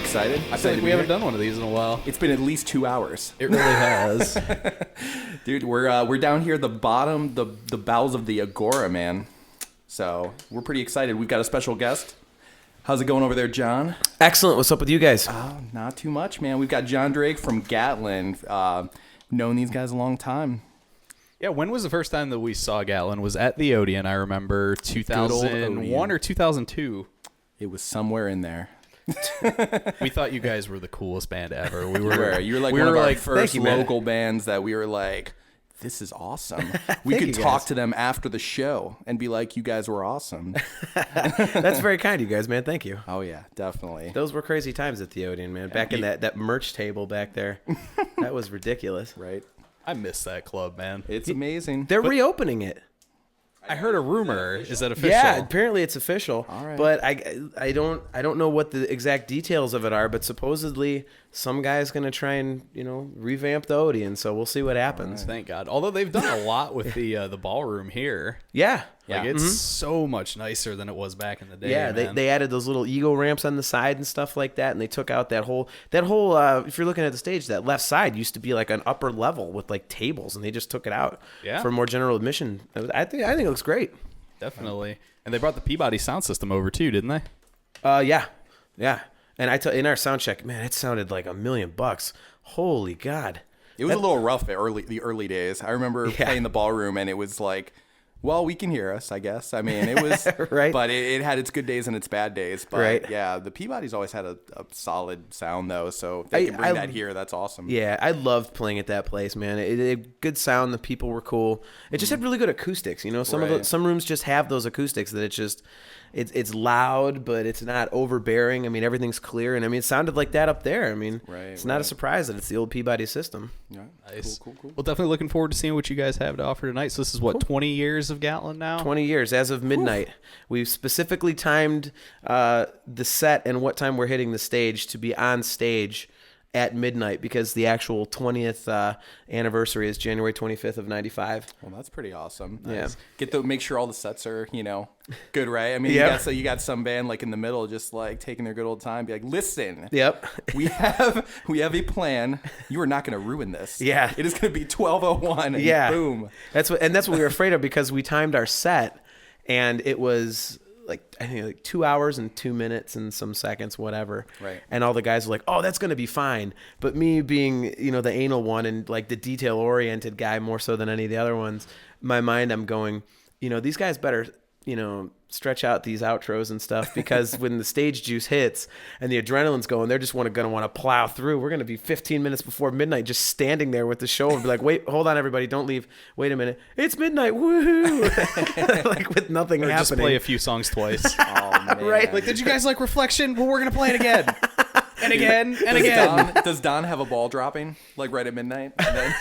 You excited? I feel like we haven't done one of these in a while. It's been at least 2 hours. It really has. Dude, we're down here at the bottom, the bowels of the Agora, man. So we're pretty excited. We've got a special guest. How's it going over there, John? Excellent. What's up with you guys? Oh, not too much, man. We've got Jon Drake from Gatlin. Known these guys a long time. Yeah, when was the first time that we saw Gatlin? Was at the Odeon, I remember, 2001 or 2002. It was somewhere in there. We thought you guys were the coolest band ever. You were like one of our first local bands that we were like, this is awesome. We could talk to them after the show and be like, you guys were awesome. That's very kind of you guys, man. Thank you. Oh, yeah, definitely. Those were crazy times at the Odeon, man. Back in that merch table back there. That was ridiculous. Right. I miss that club, man. It's amazing. They're reopening it. I heard a rumor. Is that official? Yeah, apparently it's official. All right. But I don't know what the exact details of it are, but supposedly some guy's going to try and, revamp the Odeon, so we'll see what happens. Thank God. Although they've done a lot with the ballroom here. Yeah. Like it's so much nicer than it was back in the day. Yeah, man. they added those little ego ramps on the side and stuff like that, and they took out that whole if you're looking at the stage, that left side used to be like an upper level with like tables, and they just took it out for more general admission. I think it looks great. Definitely. And they brought the Peabody sound system over too, didn't they? Yeah. And in our sound check, man, it sounded like $1 million. Holy God! It was a little rough at the early days. I remember playing the ballroom, and it was like, well, we can hear us, I guess. I mean, it was right, but it had its good days and its bad days. But right. Yeah, the Peabody's always had a solid sound though, so if they can bring that here, that's awesome. Yeah, I loved playing at that place, man. It good sound, the people were cool. It just had really good acoustics. Some rooms just have those acoustics that it's loud, but it's not overbearing. I mean, everything's clear, and I mean, it sounded like that up there. I mean, it's not a surprise that it's the old Peabody system. Yeah, nice. Cool. Well, definitely looking forward to seeing what you guys have to offer tonight. So this is 20 years of Gatlin now? 20 years as of midnight. Oof. We've specifically timed the set and what time we're hitting the stage to be on stage at midnight, because the actual 20th anniversary is January 25th of 95. Well, that's pretty awesome. Nice. Yeah. Make sure all the sets are, good, right? I mean, you got some band like in the middle just like taking their good old time, be like, listen, we have a plan. You are not going to ruin this. Yeah. It is going to be 12:01 and boom. That's what we were afraid of, because we timed our set and it was I think 2 hours and 2 minutes and some seconds, whatever. Right. And all the guys were like, "Oh, that's going to be fine." But me being, the anal one and like the detail-oriented guy more so than any of the other ones, in my mind, I'm going, these guys better, stretch out these outros and stuff, because when the stage juice hits and the adrenaline's going, they're just going to want to plow through. We're going to be 15 minutes before midnight just standing there with the show and be like, wait, hold on, everybody, don't leave. Wait a minute. It's midnight. Woohoo. Like with nothing happening. Just play a few songs twice. Oh, man. Right. Like, did you guys like Reflection? Well, we're going to play it again. And again, and again. Does Don have a ball dropping, like right at midnight? And then...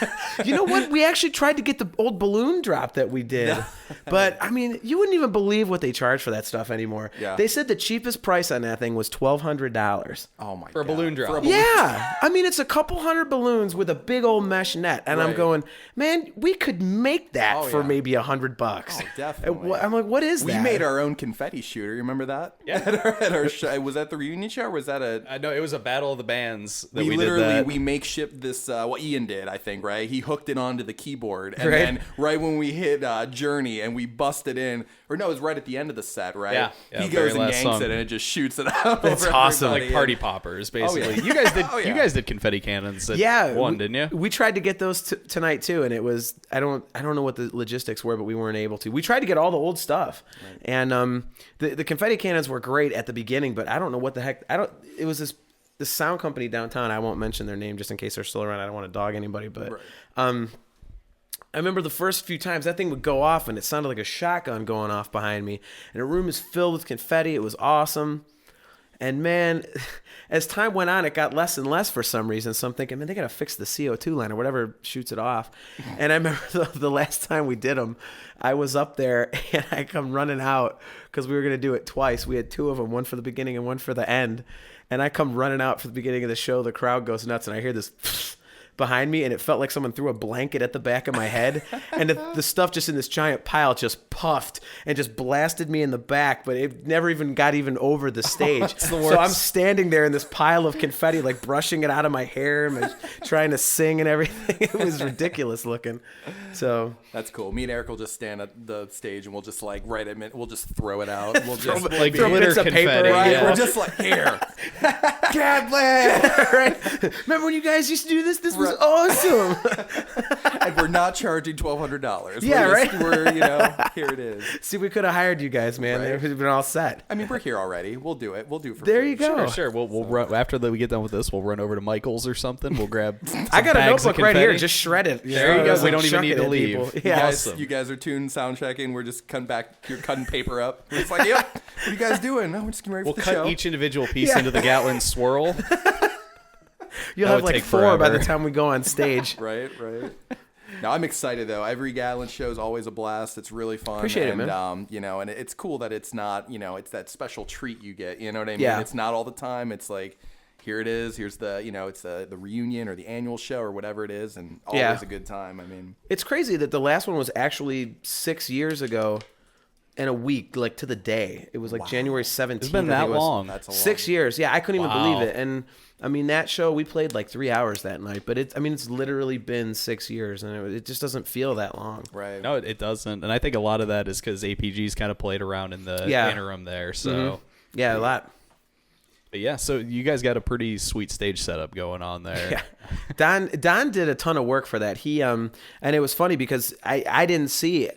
You know what? We actually tried to get the old balloon drop that we did. But, I mean, you wouldn't even believe what they charge for that stuff anymore. Yeah. They said the cheapest price on that thing was $1,200. Oh, my God. For a balloon drop. Yeah. I mean, it's a couple hundred balloons with a big old mesh net. And I'm going, man, we could make that for maybe $100. Oh, definitely. I'm like, what is that? We made our own confetti shooter. You remember that? Yeah. At our show. Was that the reunion show, or was that a... No, it was a battle of the bands that we literally did that. We makeshift this, Ian did, I think, right? He hooked it onto the keyboard, and then right when we hit Journey and we busted in, or no, it was right at the end of the set, right? Yeah, he goes and yanks it, and it just shoots it up. That's awesome. Like party poppers, basically. You guys did. You guys did confetti cannons at one, didn't you? We tried to get those tonight too, and it was I don't know what the logistics were, but we weren't able to. We tried to get all the old stuff, and the confetti cannons were great at the beginning, but I don't know what the heck. It was this sound company downtown. I won't mention their name just in case they're still around. I don't want to dog anybody, but I remember the first few times that thing would go off and it sounded like a shotgun going off behind me, and the room is filled with confetti. It was awesome. And man, as time went on, it got less and less for some reason. So I'm thinking, man, they got to fix the CO2 line or whatever shoots it off. And I remember the last time we did them, I was up there and I come running out because we were going to do it twice. We had two of them, one for the beginning and one for the end. And I come running out for the beginning of the show. The crowd goes nuts and I hear this behind me, and it felt like someone threw a blanket at the back of my head, and the stuff just in this giant pile just puffed and just blasted me in the back, but it never even got over the stage. So I'm standing there in this pile of confetti, like brushing it out of my hair and trying to sing and everything. It was ridiculous looking. So that's cool. Me and Eric will just stand at the stage and we'll just like we'll just throw it out. We'll just like glitter bits of confetti. paper. Right? Yeah. We're just like, here, Gatlin. Right? Remember when you guys used to do this? This was awesome. And we're not charging $1,200. Yeah, right. We're here it is. See, we could have hired you guys, man. Right. They've been all set. I mean, we're here already. We'll do it. We'll do it for There free. you go. Sure. We'll run after we get done with this. We'll run over to Michael's or something. We'll grab. I got a bags of notebook right here. confetti. Just shred it. There you go. Just We don't even chuck need it to at leave. people. You Yeah. Awesome. You guys are tuned, sound checking. We're just cutting back. You're cutting paper up. We're just like, yep. What are you guys doing? No, we're just getting ready We'll for the cut show. each individual piece into the Gatlin swirl. You'll That have would like take 4 by the forever. time we go on stage. Right. No, I'm excited though. Every Gatlin show is always a blast. It's really fun. Appreciate it, and, man. and it's cool that it's not, it's that special treat you get. You know what I mean? Yeah. It's not all the time. It's like, here it is. Here's the, it's the reunion or the annual show or whatever it is, and always a good time. I mean, It's crazy that the last one was actually 6 years ago in a week, like to the day. It was like January 17th. It's been that long. That's a 6 years. Yeah, I couldn't even Wow. believe it. And I mean, that show, we played like 3 hours that night, but it's literally been 6 years, and it just doesn't feel that long. right. No, it doesn't. And I think a lot of that is because APG's kind of played around in the interim there. So, Yeah, a lot. but yeah, so you guys got a pretty sweet stage setup going on there. Yeah. Don did a ton of work for that. He and it was funny because I didn't see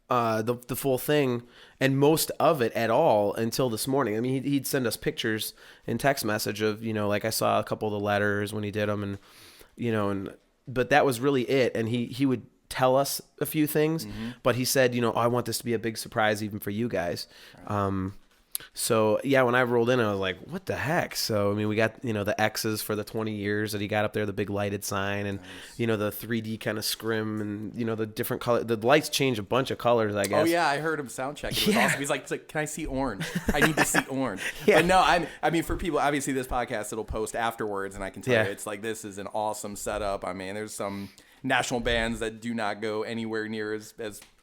the full thing and most of it at all until this morning. I mean, he'd send us pictures in text message of, like I saw a couple of the letters when he did them, and but that was really it. And he would tell us a few things, but he said, I want this to be a big surprise even for you guys. So yeah, when I rolled in, I was like, what the heck? So, I mean, we got, the X's for the 20 years that he got up there, the big lighted sign, and, the 3D kind of scrim, and, the different color. The lights change a bunch of colors, I guess. Oh yeah, I heard him sound check. It was awesome. He's like, can I see orange? I need to see orange. Yeah. But no, I mean, for people, obviously this podcast, it'll post afterwards, and I can tell you, it's like, this is an awesome setup. I mean, there's some national bands that do not go anywhere near as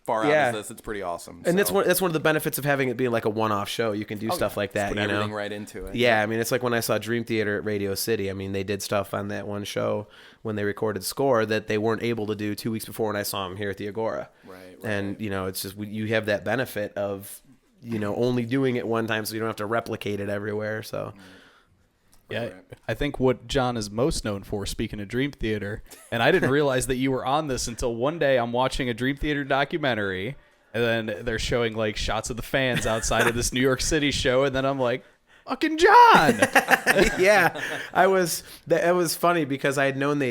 far out as this. It's pretty awesome. And that's one of the benefits of having it being like a one-off show. You can do stuff like that. Just put everything right into it. Yeah, I mean, it's like when I saw Dream Theater at Radio City. I mean, they did stuff on that one show when they recorded Score that they weren't able to do 2 weeks before when I saw them here at the Agora. Right. And, it's just, you have that benefit of, only doing it one time so you don't have to replicate it everywhere. So... Yeah, I think what Jon is most known for, speaking of Dream Theater, and I didn't realize that you were on this until one day I'm watching a Dream Theater documentary, and then they're showing like shots of the fans outside of this New York City show, and then I'm like, fucking Jon! Yeah, it was funny because I had known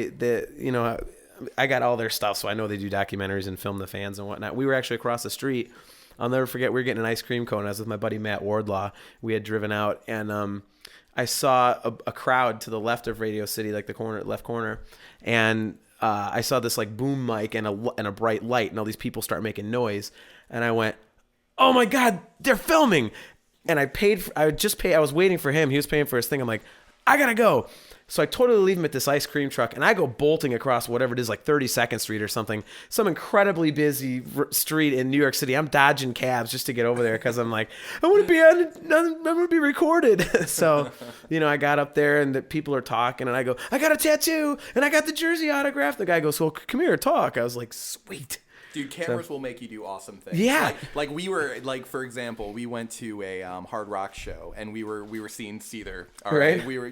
I got all their stuff, so I know they do documentaries and film the fans and whatnot. We were actually across the street. I'll never forget, we were getting an ice cream cone. I was with my buddy Matt Wardlaw. We had driven out, and I saw a crowd to the left of Radio City, like the left corner, and I saw this like boom mic and a bright light, and all these people start making noise, and I went, "Oh my God, they're filming!" And I was waiting for him. He was paying for his thing. I'm like, I gotta go. So I totally leave him at this ice cream truck, and I go bolting across whatever it is, like 32nd Street or something, some incredibly busy street in New York City. I'm dodging cabs just to get over there because I'm like, I want to be recorded. So, I got up there, and the people are talking, and I go, I got a tattoo, and I got the jersey autograph. The guy goes, well, come here, talk. I was like, sweet. Dude, cameras will make you do awesome things. Yeah. Like we were, like, for example, we went to a hard rock show, and we were seeing Seether. All right. We were,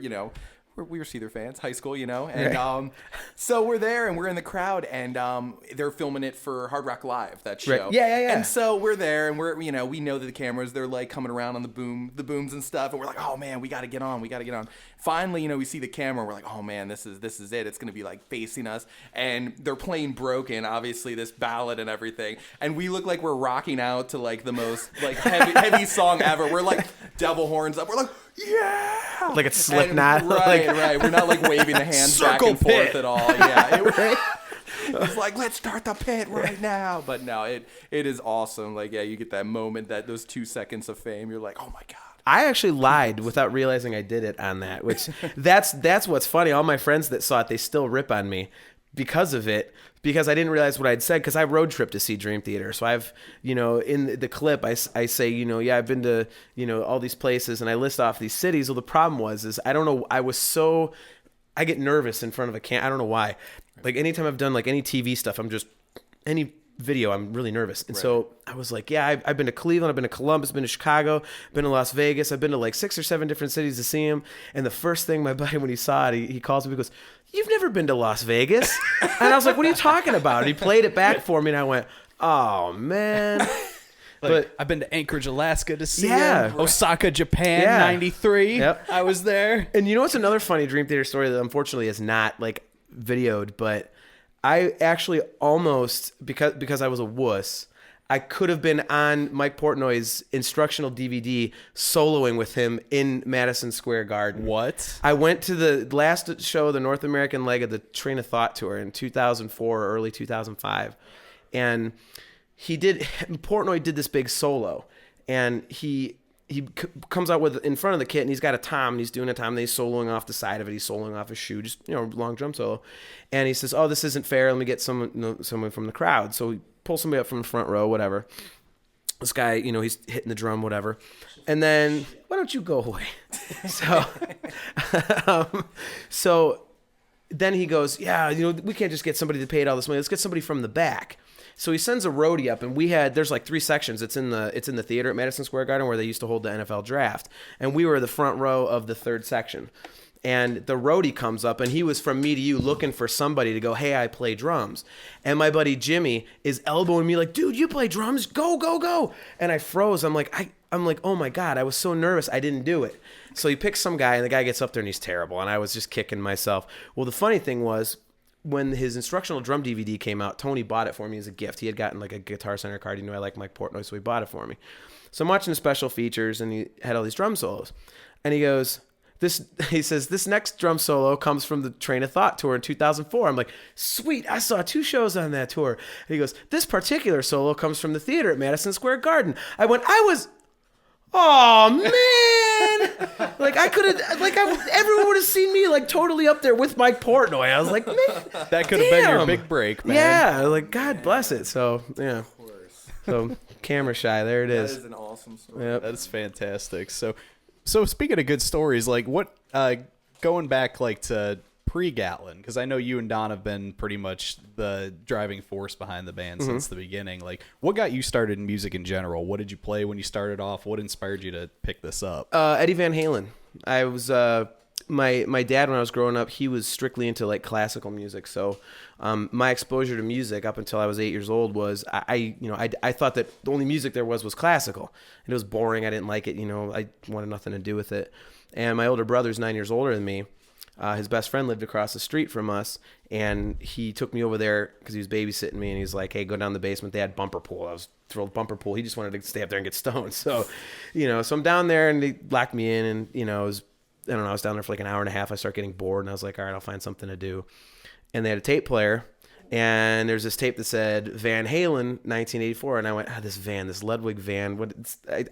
we were Seether fans, high school, and so we're there and we're in the crowd, and they're filming it for Hard Rock Live, that show. Right. Yeah. And so we're there, and we know that the cameras, they're like coming around on the booms and stuff, and we're like, oh man, we got to get on. Finally, we see the camera, and we're like, oh man, this is it. It's gonna be like facing us, and they're playing Broken, obviously this ballad and everything, and we look like we're rocking out to like the most like heavy song ever. We're like devil horns up. We're like, yeah, like it's Slipknot. Right. We're not like waving the hands back and forth at all. Yeah. It's like, let's start the pit right now. But no, it is awesome. Like, yeah, you get that moment, those 2 seconds of fame. You're like, oh my God. I actually lied without realizing I did it on that, which that's what's funny. All my friends that saw it, they still rip on me because of it, because I didn't realize what I'd said, because I road trip to see Dream Theater. So I've, in the clip, I say, yeah, I've been to, all these places, and I list off these cities. Well, the problem is I don't know, I get nervous in front of a camera. I don't know why. Like anytime I've done like any TV stuff, any video, I'm really nervous. And so I was like, yeah, I've been to Cleveland, I've been to Columbus, been to Chicago, been to Las Vegas. I've been to like 6 or 7 different cities to see him. And the first thing my buddy, when he saw it, he calls me, he goes, "You've never been to Las Vegas?" And I was like, "What are you talking about?" And he played it back for me, and I went, "Oh, man." But I've been to Anchorage, Alaska to see him. Osaka, Japan, 93. Yep. I was there. And you know what's another funny Dream Theater story that unfortunately is not like videoed, but I actually almost, because I was a wuss, I could have been on Mike Portnoy's instructional DVD soloing with him in Madison Square Garden. What? I went to the last show, the North American leg of the Train of Thought tour in 2004 or early 2005. And Portnoy did this big solo, and he comes out with in front of the kit, and he's got a tom, and he's doing a tom, and he's soloing off the side of it. He's soloing off his shoe, just long drum solo. And he says, "Oh, this isn't fair. Let me get someone from the crowd." So he pulls somebody up from the front row, whatever. This guy, he's hitting the drum, whatever. And then, why don't you go away? So then he goes, "Yeah, we can't just get somebody to pay all this money. Let's get somebody from the back." So he sends a roadie up, and there's like 3 sections. It's in the theater at Madison Square Garden where they used to hold the NFL draft, and we were the front row of the 3rd section. And the roadie comes up, and he was from Me to You looking for somebody to go, "Hey, I play drums." And my buddy Jimmy is elbowing me like, "Dude, you play drums? Go, go, go!" And I froze. I'm like, "Oh my God!" I was so nervous, I didn't do it. So he picks some guy, and the guy gets up there, and he's terrible. And I was just kicking myself. Well, the funny thing was, when his instructional drum DVD came out, Tony bought it for me as a gift. He had gotten like a Guitar Center card. He knew I liked Mike Portnoy, so he bought it for me. So I'm watching the special features, and he had all these drum solos. And he goes, he says, "This next drum solo comes from the Train of Thought tour in 2004. I'm like, "Sweet, I saw 2 shows on that tour." And he goes, "This particular solo comes from the theater at Madison Square Garden." I went, "Oh, man." Everyone would have seen me like totally up there with Mike Portnoy. I was like, "Man, that could have been your big break, man." Yeah, like, God bless it. So, yeah. So, camera shy, there it is. That is an awesome story. Yep. That's fantastic. So speaking of good stories, like what, going back like to pre-Gatlin, because I know you and Don have been pretty much the driving force behind the band since the beginning. Like, what got you started in music in general? What did you play when you started off? What inspired you to pick this up? Eddie Van Halen. I was my dad, when I was growing up, he was strictly into like classical music. So my exposure to music up until I was 8 years old was I thought that the only music there was classical, and it was boring. I didn't like it. I wanted nothing to do with it. And my older brother's 9 years older than me. His best friend lived across the street from us, and he took me over there because he was babysitting me, and he's like, "Hey, go down the basement. They had bumper pool." I was thrilled, bumper pool. He just wanted to stay up there and get stoned. So, so I'm down there, and they locked me in, and, I was down there for like an hour and a half. I started getting bored, and I was like, all right, I'll find something to do. And they had a tape player, and there's this tape that said Van Halen 1984, and I went, this Ludwig Van,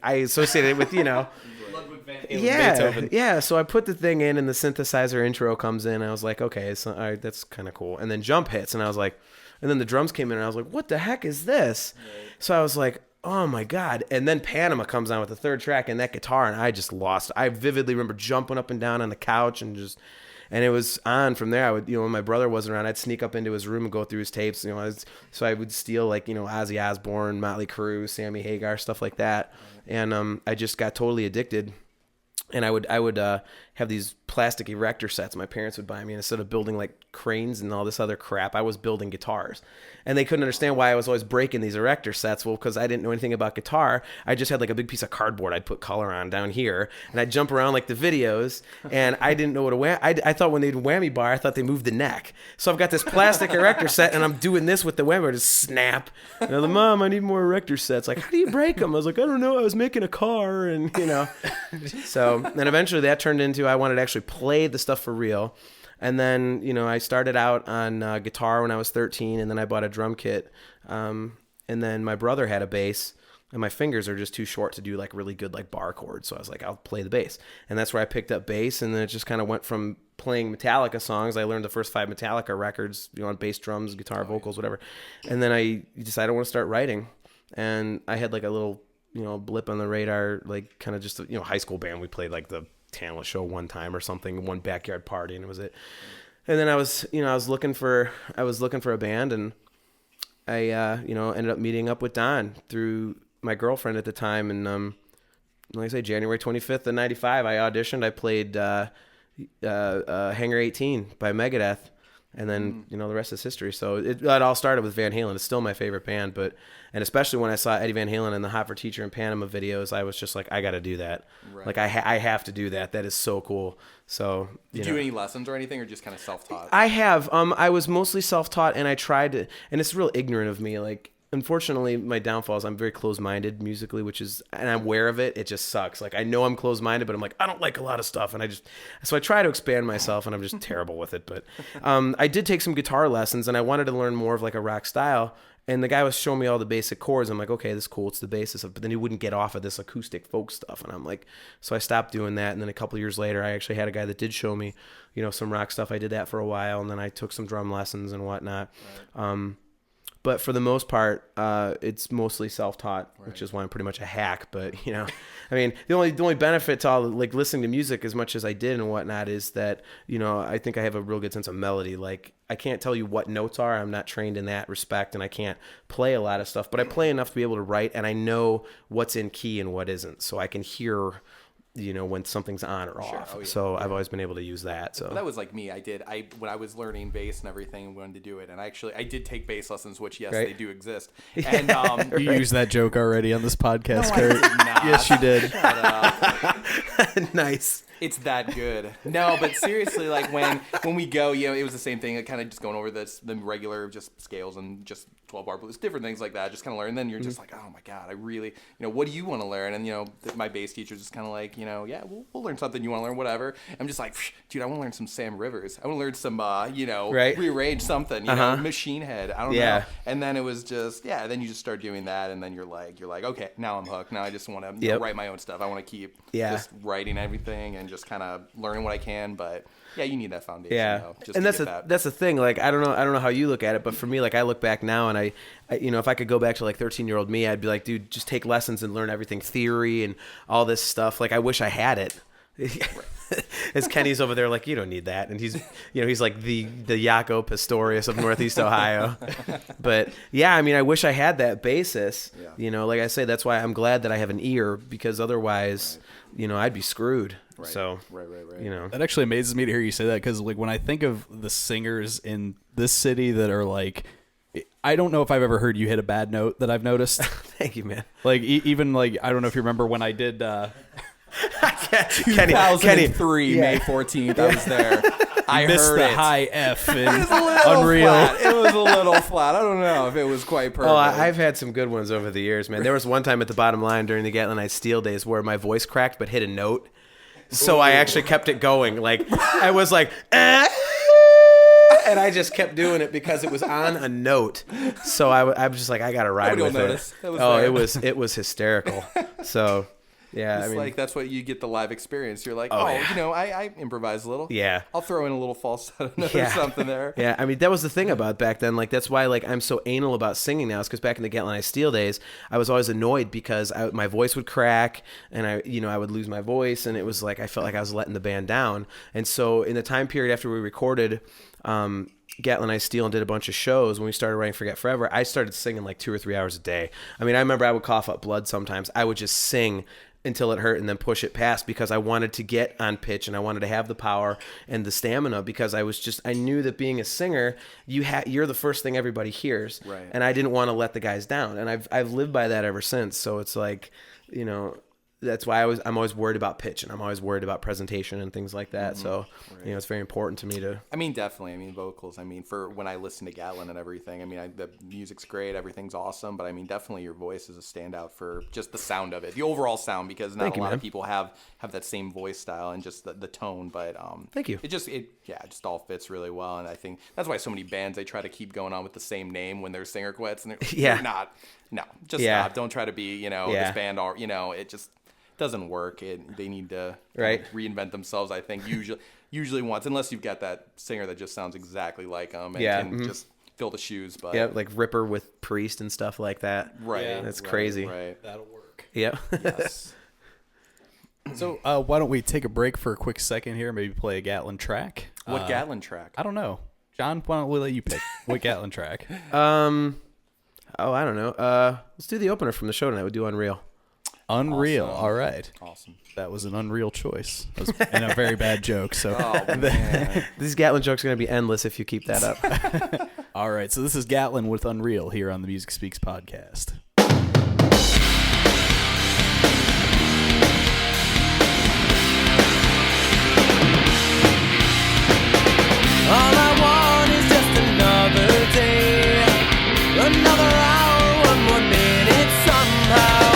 I associated it with, Ludwig Van Halen, Beethoven. Yeah. So I put the thing in, and the synthesizer intro comes in, and I was like, okay, all right, that's kind of cool. And then jump hits, and I was like, and then the drums came in, and I was like, what the heck is this? Right. So I was like, oh my God. And then Panama comes on with the 3rd track and that guitar, and I just lost. I vividly remember jumping up and down on the couch and it was on from there. I would, when my brother wasn't around, I'd sneak up into his room and go through his tapes. So I would steal like, Ozzy Osbourne, Motley Crue, Sammy Hagar, stuff like that. And I just got totally addicted. And I would have these plastic erector sets my parents would buy me, and instead of building like cranes and all this other crap, I was building guitars. And they couldn't understand why I was always breaking these erector sets. Well, because I didn't know anything about guitar. I just had like a big piece of cardboard I'd put color on down here, and I'd jump around like the videos, and I didn't know what I thought when they'd whammy bar, I thought they moved the neck. So I've got this plastic erector set, and I'm doing this with the whammy bar, just snap. And I'm like, "Mom, I need more erector sets." Like, "How do you break them?" I was like, "I don't know. I was making a car," and So then eventually that turned into I wanted to actually play the stuff for real. And then, I started out on guitar when I was 13, and then I bought a drum kit. And then my brother had a bass, and my fingers are just too short to do like really good like bar chords. So I was like, I'll play the bass. And that's where I picked up bass, and then it just kind of went from playing Metallica songs. I learned the first 5 Metallica records, on bass, drums, guitar, vocals, whatever. And then I decided I want to start writing. And I had like a little, blip on the radar, like kind of just a, high school band. We played like the talent show one time or something, one backyard party, and it was it. And then I was looking for a band, and I, ended up meeting up with Don through my girlfriend at the time. And, like I say, January 25th of 95, I auditioned. I played Hangar 18 by Megadeth, and then the rest is history. So it all started with Van Halen. It's still my favorite band, and especially when I saw Eddie Van Halen in the Hot for Teacher in Panama videos, I was just like, I got to do that. Right. Like I have to do that. That is so cool. So did you do any lessons or anything, or just kind of self-taught? I have. I was mostly self-taught, and I tried to, and it's real ignorant of me. Like, unfortunately, my downfall is I'm very closed-minded musically, and I'm aware of it. It just sucks. Like, I know I'm closed-minded, but I'm like, I don't like a lot of stuff. And so I try to expand myself, and I'm just terrible with it. But I did take some guitar lessons, and I wanted to learn more of like a rock style. And the guy was showing me all the basic chords. I'm like, okay, this is cool. It's the basis of, but then he wouldn't get off of this acoustic folk stuff. And I'm like, so I stopped doing that. And then a couple of years later, I actually had a guy that did show me, some rock stuff. I did that for a while. And then I took some drum lessons and whatnot. Right. But for the most part, it's mostly self-taught, right, which is why I'm pretty much a hack. But I mean, the only benefit to all like listening to music as much as I did and whatnot is that I think I have a real good sense of melody. Like, I can't tell you what notes are. I'm not trained in that respect, and I can't play a lot of stuff. But I play enough to be able to write, and I know what's in key and what isn't, so I can hear when something's on or off. Oh, yeah. So I've always been able to use that. So well, that was like me. When I was learning bass and everything, wanted to do it. And I did take bass lessons, which yes, right, they do exist. And you used that joke already on this podcast, Curt. Yes, you did. Shut up. Nice. It's that good. No, but seriously, like when we go, it was the same thing. Kind of just going over the regular just scales and just 12-bar blues, different things like that. Just kind of learn. And then you're just like, oh my god, I really, what do you want to learn? And my bass teacher's just kind of like, yeah, we'll learn something you want to learn, whatever. I'm just like, dude, I want to learn some Sam Rivers. I want to learn some, right, rearrange something, Machine Head. I don't know. And then it was just, then you just start doing that, and then you're like, okay, now I'm hooked. Now I just want to write my own stuff. I want to keep just writing everything and just kind of learning what I can. But you need that foundation. Yeah, though, just and that's the thing. Like, I don't know how you look at it, but for me, like, I look back now, and I if I could go back to like 13-year-old me, I'd be like, dude, just take lessons and learn everything, theory and all this stuff. Like, I wish I had it. As Kenny's over there, like, you don't need that, and he's like the Jaco Pastorius of Northeast Ohio. But I mean, I wish I had that basis. Like I say, that's why I'm glad that I have an ear, because otherwise, I'd be screwed. Right. So right. That actually amazes me to hear you say that, because like when I think of the singers in this city that are like, I don't know if I've ever heard you hit a bad note that I've noticed. Thank you, man. Like even like, I don't know if you remember when I did 2003 May 14th, I was there. I missed heard the it. High F in Unreal. Unreal. It was a little flat. I don't know if it was quite perfect. Oh, I've had some good ones over the years, man. There was one time at the bottom line during the Gatlin Night Steel days where my voice cracked but hit a note. So I actually kept it going. Like, I was like, and I just kept doing it because it was on a note. So I was just like, I got to ride with it. It was hysterical. So... Yeah, it's like that's what you get the live experience. You're like, I improvise a little. Yeah, I'll throw in a little falsetto or something there. Yeah, I mean, that was the thing about back then. Like, that's why I'm so anal about singing now. Is because back in the Gatlin Night Steel days, I was always annoyed because my voice would crack, and I would lose my voice, and it was like I felt like I was letting the band down. And so in the time period after we recorded Gatlin Night Steel and did a bunch of shows, when we started writing Forget Forever, I started singing like 2 or 3 hours a day. I mean, I remember I would cough up blood sometimes. I would just sing until it hurt and then push it past, because I wanted to get on pitch and I wanted to have the power and the stamina, because I knew that being a singer, you're the first thing everybody hears. Right. And I didn't want to let the guys down. And I've lived by that ever since. So it's like, that's why I'm always worried about pitch, and I'm always worried about presentation and things like that. Mm-hmm. So, it's very important to me to... I mean, definitely. I mean, vocals. I mean, for when I listen to Gatlin and everything, I mean, the music's great. Everything's awesome. But I mean, definitely your voice is a standout for just the sound of it. The overall sound, because not a lot of people have that same voice style and just the tone. But thank you. It just all fits really well. And I think that's why so many bands, they try to keep going on with the same name when their singer quits. And they're not. No, just stop. Don't try to be, this band. It just... doesn't work. They need to reinvent themselves. I think usually once, unless you've got that singer that just sounds exactly like them and can just fill the shoes. But yeah, like Ripper with Priest and stuff like that. Right, Yeah. That's crazy. Right. That'll work. Yeah. Yes. So why don't we take a break for a quick second here? Maybe play a Gatlin track. What Gatlin track? I don't know. John, why don't we let you pick what Gatlin track? Oh, I don't know. Let's do the opener from the show tonight. We'll do Unreal. Unreal. Awesome. All right. Awesome. That was an unreal choice. That was and a very bad joke. So Oh man. These Gatlin jokes are going to be endless if you keep that up. all right. So this is Gatlin with Unreal here on the Music Speaks podcast. All I want is just another day, another hour, one more minute somehow.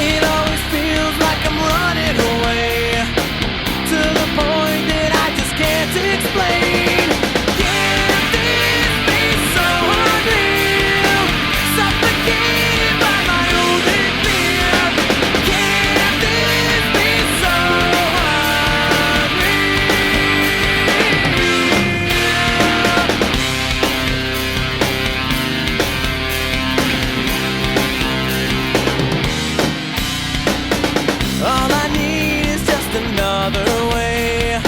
It always feels like I'm running away, to the point that I just can't explain. Can't this be so unreal? Suffocated by my own fear. Can't this be so unreal? All I need is just another way,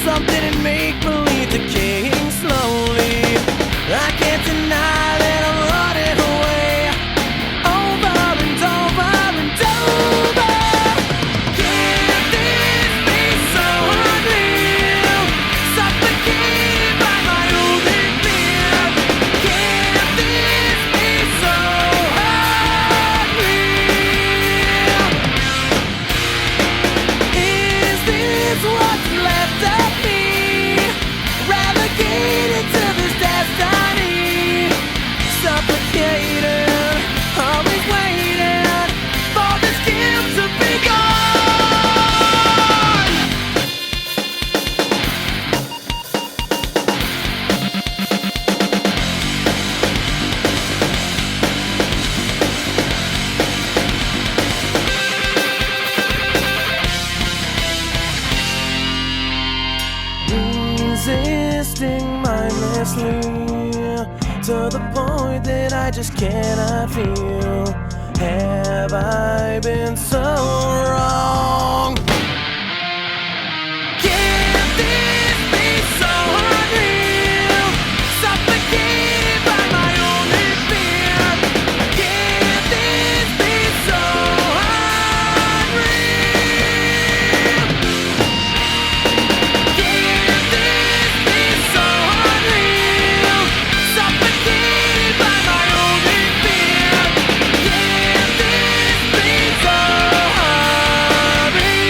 something to make believe decaying slowly. I can't deny that I'm running away, over and over and over. Can't this be so unreal? Suffocated by my own fear. Can't this be so unreal? Is this what's left of me? Relegated to this destiny. Suffocated, always waiting for this guilt to be gone. Resisting mindlessly, to the point that I just cannot feel. Have I been so wrong? Can't this be so unreal? Suffocated by my own fear. Can't this be so unreal? Can't this be so unreal? Suffocated by my own fear. Can't this be so unreal?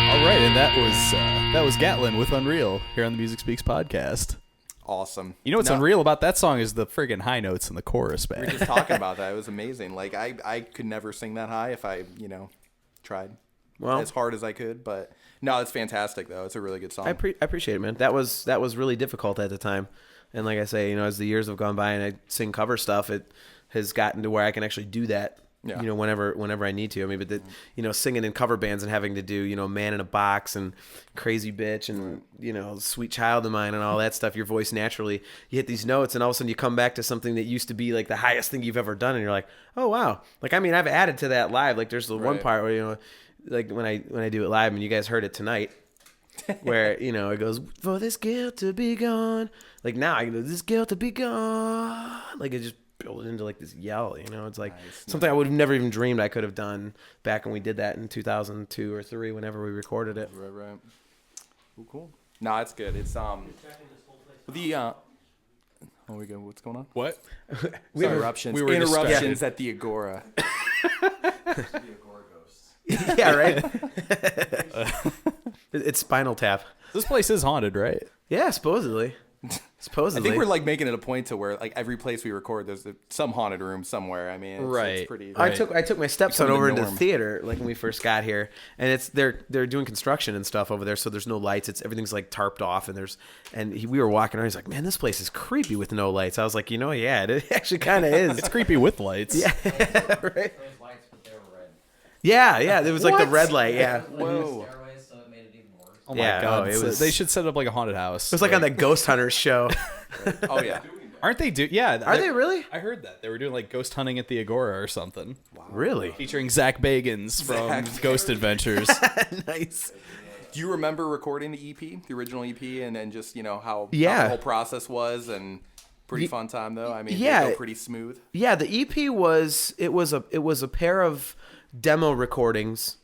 All right, and that was Gatlin with Unreal here on the Music Speaks podcast. Awesome. You know what's No, unreal about that song is the friggin' high notes in the chorus, We were man. just talking about that. It was amazing. Like I could never sing that high if I, tried Well, as hard as I could. But no, it's fantastic though. It's a really good song. I appreciate it, man. That was really difficult at the time. And like I say, as the years have gone by and I sing cover stuff, it has gotten to where I can actually do that. Yeah. Whenever I need to. I mean, but singing in cover bands and having to do, Man in a Box and Crazy Bitch and, Sweet Child of Mine and all that stuff, your voice naturally, you hit these notes and all of a sudden you come back to something that used to be like the highest thing you've ever done and you're like, oh, wow. Like, I mean, I've added to that live. Like, there's the one Right. part where, like when I do it live and you guys heard it tonight where, it goes, for this guilt to be gone. Like now I go, this guilt to be gone. Like it just build into like this yell, it's like something I would have never even dreamed I could have done back when we did that in 2002 or 3 whenever we recorded it. Right. Ooh, cool. No, it's good. It's oh, we go. What's going on? What? Interruptions. we were Interruptions at the Agora. Yeah, right. It's Spinal Tap. This place is haunted, right? Yeah, supposedly. Supposedly. I think we're like making it a point to where like every place we record, there's some haunted room somewhere. I mean, it's pretty. I took my stepson Becoming over the into the norm. theater like when we first got here, and they're doing construction and stuff over there, so there's no lights. Everything's like tarped off, and we were walking around. He's like, "Man, this place is creepy with no lights." I was like, yeah, it actually kind of is. It's creepy with lights. Yeah, right. Yeah, it was like the red light. Yeah, Whoa. Oh my Yeah, god! it was- They should set up like a haunted house. it was like on the Ghost Hunters show. Oh yeah. Aren't they Yeah. Are they really? I heard that they were doing like ghost hunting at the Agora or something, Really featuring Zach Bagans from Zach Ghost Adventures. nice. Do you remember recording the EP, the original EP, and then just how Yeah. the whole process was? And pretty fun time though. I mean, yeah. did it go pretty smooth. Yeah, the EP was a pair of demo recordings.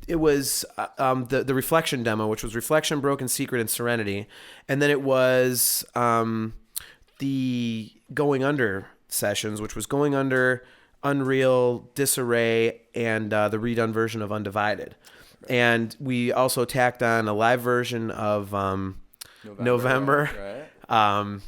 It was the Reflection demo, which was Reflection, Broken Secret, and Serenity, and then it was the Going Under sessions, which was Going Under, Unreal, Disarray, and the redone version of Undivided. And we also tacked on a live version of November. Right.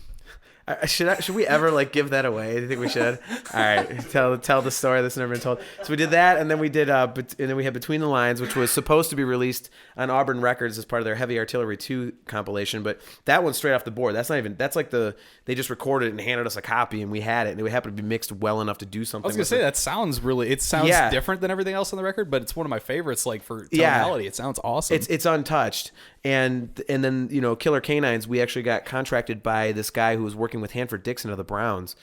Should we ever like give that away? Do you think we should? All right, tell the story that's never been told. So we did that, and then we did and then we had Between the Lines, which was supposed to be released on Auburn Records as part of their Heavy Artillery 2 compilation, but that one's straight off the board. That's like they just recorded it and handed us a copy, and we had it, and it happened to be mixed well enough to do something. I was gonna say that sounds different than everything else on the record, but it's one of my favorites. Like for tonality, it sounds awesome. It's untouched, and then Killer Canines. We actually got contracted by this guy who was working with Hanford Dixon of the Browns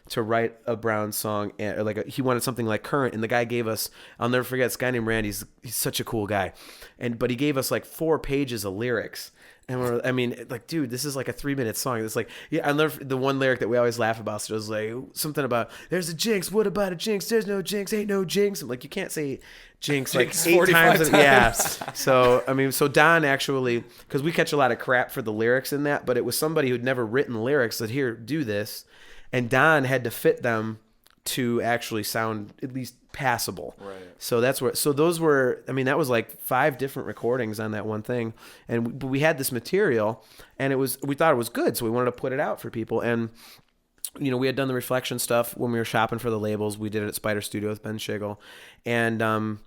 to write a Browns song, and he wanted something like current, and the guy gave us, I'll never forget, this guy named Randy. He's such a cool guy, but he gave us like 4 pages of lyrics. And dude, this is like a 3-minute song. It's like, I love the one lyric that we always laugh about. So it was like something about, there's a jinx. What about a jinx? There's no jinx. Ain't no jinx. I'm like, you can't say jinx like 8 times. Yeah. So Don actually, because we catch a lot of crap for the lyrics in that, but it was somebody who'd never written lyrics that here, do this. And Don had to fit them to actually sound at least passable. Right. So those were, that was like 5 different recordings on that one thing. And we had this material, and we thought it was good. So we wanted to put it out for people. And, we had done the Reflection stuff when we were shopping for the labels. We did it at Spider Studio with Ben Schigel. And, I'll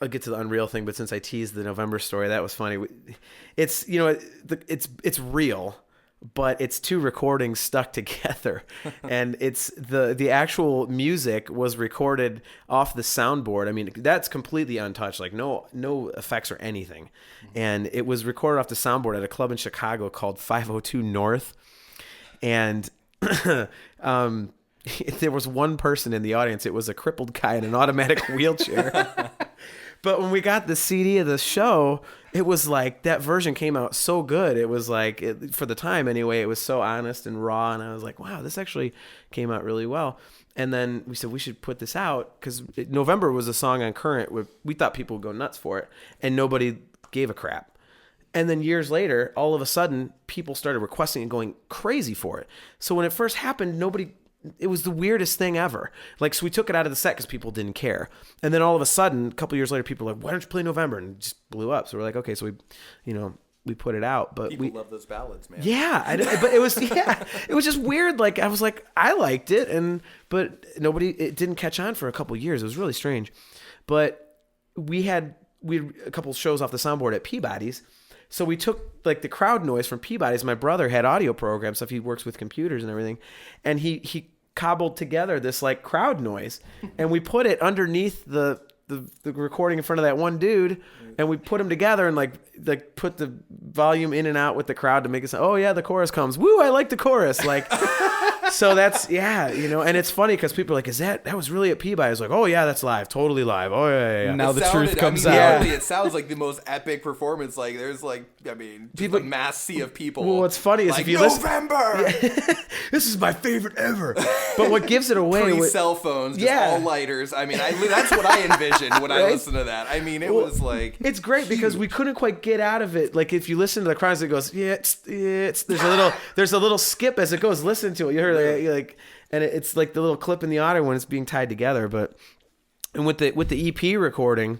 get to the Unreal thing, but since I teased the November story, that was funny. It's, it's real, but it's 2 recordings stuck together, and it's the actual music was recorded off the soundboard. That's completely untouched, like no effects or anything, and it was recorded off the soundboard at a club in Chicago called 502 North, and there was one person in the audience. It was a crippled guy in an automatic wheelchair. But when we got the CD of the show, it was like that version came out so good. It was like, for the time anyway, it was so honest and raw. And I was like, wow, this actually came out really well. And then we said we should put this out because November was a song on Current. We thought people would go nuts for it, and nobody gave a crap. And then years later, all of a sudden, people started requesting and going crazy for it. So when it first happened, it was the weirdest thing ever. So we took it out of the set because people didn't care. And then all of a sudden, a couple years later, people were like, why don't you play November? And it just blew up. So we're like, okay, so we put it out. But People love those ballads, man. yeah, but it was, it was just weird. I was like, I liked it. But it didn't catch on for a couple years. It was really strange. But we had a couple shows off the soundboard at Peabody's. So we took the crowd noise from Peabody's. My brother had audio programs, stuff. He works with computers and everything, and he cobbled together this crowd noise, and we put it underneath the recording in front of that one dude, and we put them together and put the volume in and out with the crowd to make it sound, oh yeah, the chorus comes. Woo, I like the chorus. So that's, and it's funny because people are like, that was really at Peabody? I was like, oh yeah, that's live, totally live. Oh yeah. Now the truth comes out. out. It sounds like the most epic performance. There's just a mass sea of people. Well, what's funny is if you November! listen, this is my favorite ever. But what gives it away? Pre-cell phones, just all lighters. That's what I envisioned when I listened to that. It was like, it's great because we couldn't quite get out of it. If you listen to the crowds, it goes, there's a little skip as it goes. Listen to it. You heard and it's like the little clip in the audio when it's being tied together. And with the EP recording,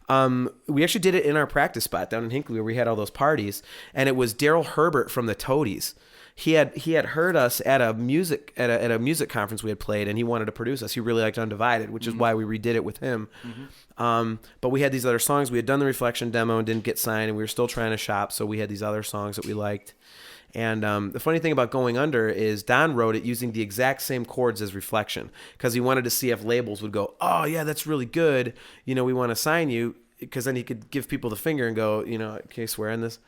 We actually did it in our practice spot down in Hinckley where we had all those parties, and it was Daryl Herbert from the Toadies. He had heard us at a music conference we had played, and he wanted to produce us. He really liked Undivided, which is why we redid it with him. But we had these other songs. We had done the Reflection demo and didn't get signed, and we were still trying to shop, so we had these other songs that we liked. And the funny thing about Going Under is Don wrote it using the exact same chords as Reflection because he wanted to see if labels would go, oh, yeah, that's really good. We want to sign you, because then he could give people the finger and go, can you swear in this?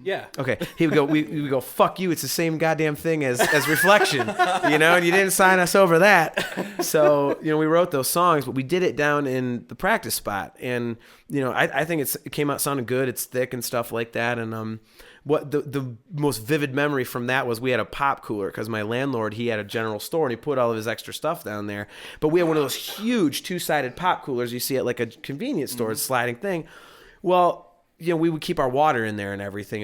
Yeah. Okay. He would go, we would go, fuck you. It's the same goddamn thing as Reflection, and you didn't sign us over that. So, we wrote those songs, but we did it down in the practice spot. And, I think it came out sounding good. It's thick and stuff like that. And, what the most vivid memory from that was we had a pop cooler because my landlord, he had a general store and he put all of his extra stuff down there. But we had one of those huge 2-sided pop coolers you see at like a convenience store, sliding thing. Well, we would keep our water in there and everything.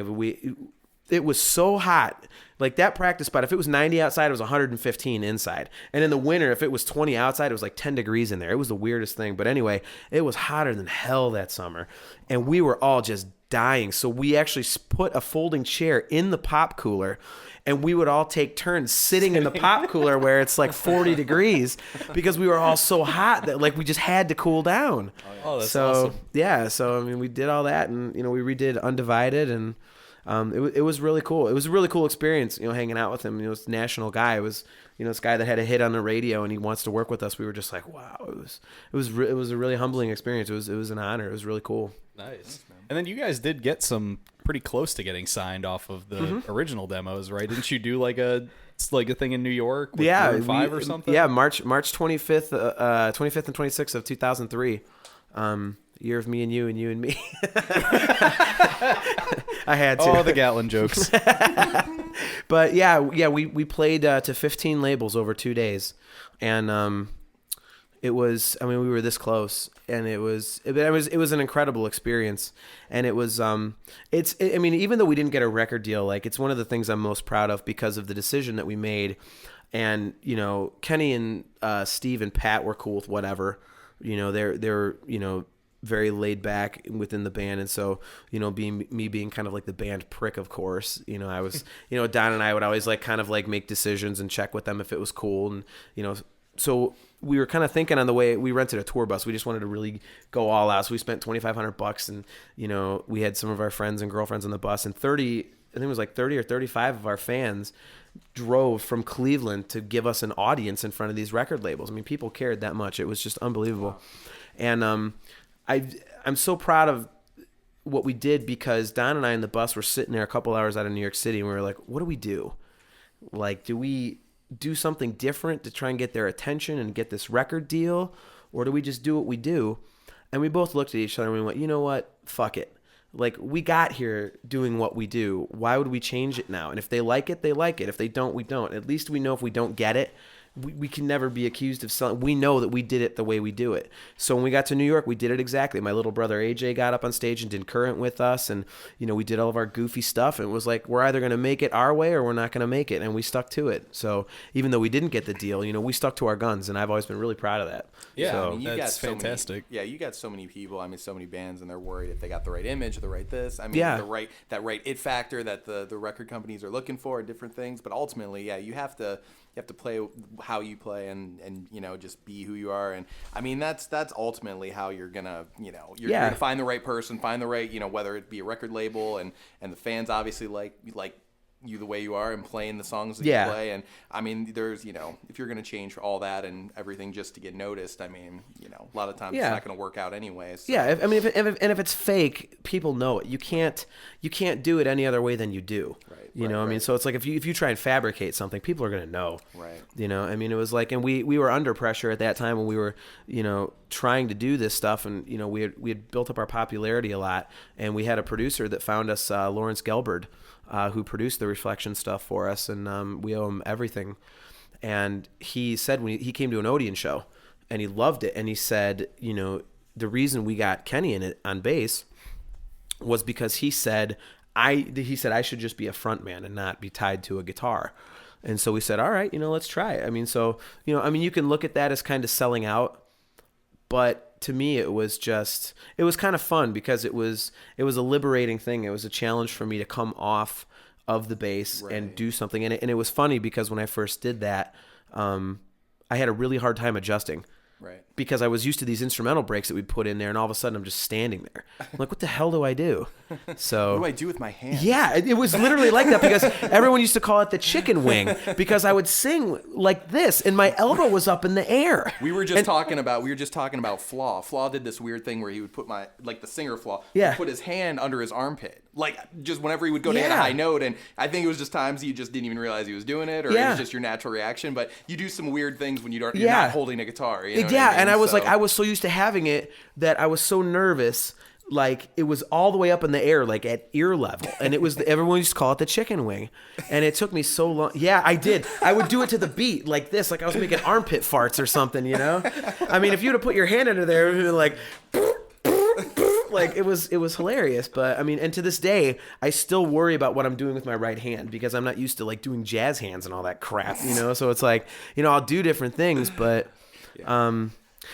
It was so hot. Like that practice spot, if it was 90 outside, it was 115 inside. And in the winter, if it was 20 outside, it was like 10 degrees in there. It was the weirdest thing. But anyway, it was hotter than hell that summer. And we were all just dying. So we actually put a folding chair in the pop cooler, and we would all take turns sitting in the pop cooler where it's like 40 degrees because we were all so hot that like we just had to cool down. Oh, that's awesome. Yeah. So, we did all that, and, we redid Undivided, and it was really cool. It was a really cool experience, hanging out with him. This national guy. It was, this guy that had a hit on the radio, and he wants to work with us. We were just like, wow. It was a really humbling experience. It was an honor. It was really cool. Nice. And then you guys did get some pretty close to getting signed off of the original demos, right? Didn't you do like a thing in New York with Maroon 5 or something? Yeah, March 25th and 26th of 2003. Year of me and you and me. I had to. Oh, the Gatlin jokes. But yeah, we played to 15 labels over 2 days, and it was, we were this close, and it was an incredible experience. And it was, even though we didn't get a record deal, like it's one of the things I'm most proud of because of the decision that we made. And, Kenny and Steve and Pat were cool with whatever, they're very laid back within the band. And so, being kind of like the band prick, of course, I was, Don and I would always like kind of like make decisions and check with them if it was cool. And, so we were kind of thinking on the way we rented a tour bus. We just wanted to really go all out. So we spent $2,500 and, we had some of our friends and girlfriends on the bus, and 30 or 35 of our fans drove from Cleveland to give us an audience in front of these record labels. People cared that much. It was just unbelievable. And, I'm so proud of what we did because Don and I in the bus were sitting there a couple hours out of New York City, and we were like, what do we do? Like, do we do something different to try and get their attention and get this record deal? Or do we just do what we do? And we both looked at each other and we went, you know what? Fuck it. Like, we got here doing what we do. Why would we change it now? And if they like it, they like it. If they don't, we don't. At least we know if we don't get it, we can never be accused of selling. We know that we did it the way we do it. So when we got to New York, we did it exactly. My little brother AJ got up on stage and did Current with us, and we did all of our goofy stuff. And it was like, we're either going to make it our way or we're not going to make it, and we stuck to it. So even though we didn't get the deal, we stuck to our guns, and I've always been really proud of that. Yeah, so, that's fantastic. You got so many people. So many bands, and they're worried if they got the right image, the right this. Yeah. that right it factor that the record companies are looking for, different things. But ultimately, you have to play how you play and just be who you are. And that's ultimately how you're gonna you're gonna find the right person, find the right whether it be a record label and the fans obviously like you the way you are and playing the songs that you play. And there's if you're gonna change all that and everything just to get noticed, a lot of times it's not gonna work out anyways. So. Yeah, if it's fake, people know it. You can't do it any other way than you do. Right. Right. So it's like if you try and fabricate something, people are gonna know. Right. It was like, and we were under pressure at that time when we were trying to do this stuff, and we had built up our popularity a lot, and we had a producer that found us, Lawrence Gelbard, who produced the Reflection stuff for us, and we owe him everything. And he said when he came to an Odeon show, and he loved it, and he said, the reason we got Kenny in it on bass was because he said I should just be a front man and not be tied to a guitar. And so we said, all right, let's try it. You can look at that as kind of selling out, But to me, it was kind of fun because it was a liberating thing. It was a challenge for me to come off of the bass and do something in it. And it was funny because when I first did that, I had a really hard time adjusting. Right. Because I was used to these instrumental breaks that we'd put in there, and all of a sudden I'm just standing there. I'm like, what the hell do I do? So what do I do with my hands? Yeah, it was literally like that because everyone used to call it the chicken wing because I would sing like this, and my elbow was up in the air. We were just talking about Flaw. Flaw did this weird thing where he would put the singer Flaw, Yeah. would put his hand under his armpit, like just whenever he would go to hit a high note. And I think it was just times he just didn't even realize he was doing it, or it was just your natural reaction. But you do some weird things when you're not holding a guitar. You know what I mean? And I was I was so used to having it that I was so nervous. Like it was all the way up in the air, like at ear level, and it was everyone used to call it the chicken wing, and it took me so long. Yeah, I did. I would do it to the beat like this, like I was making armpit farts or something, you know. I mean, if you would have put your hand under there, it would be like it was hilarious. But I mean, and to this day, I still worry about what I'm doing with my right hand because I'm not used to like doing jazz hands and all that crap, you know. So it's like, you know, I'll do different things, but.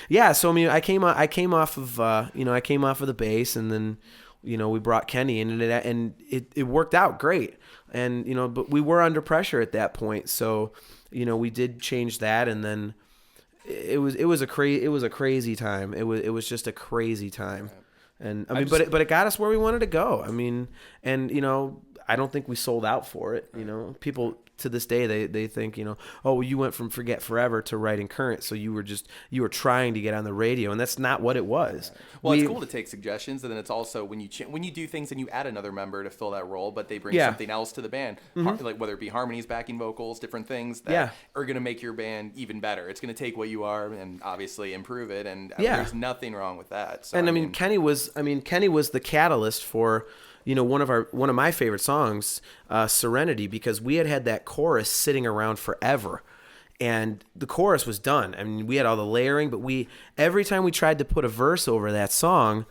Yeah, so I mean, I came off of the bass, and then, you know, we brought Kenny in, and it worked out great, and you know, but we were under pressure at that point, so you know, we did change that, and then it was a crazy time. It was just a crazy time, and I mean, but it got us where we wanted to go. I mean, and you know, I don't think we sold out for it. You know, people. To this day, they think, you know, oh, well, you went from Forget Forever to writing Current, so you were trying to get on the radio, and that's not what it was. Well, it's cool to take suggestions, and then it's also when you do things and you add another member to fill that role, but they bring something else to the band, like whether it be harmonies, backing vocals, different things that are going to make your band even better. It's going to take what you are and obviously improve it, and there's nothing wrong with that. So, and I mean, Kenny was the catalyst for. You know, one of my favorite songs, Serenity, because we had that chorus sitting around forever, and the chorus was done. I mean, we had all the layering, but every time we tried to put a verse over that song,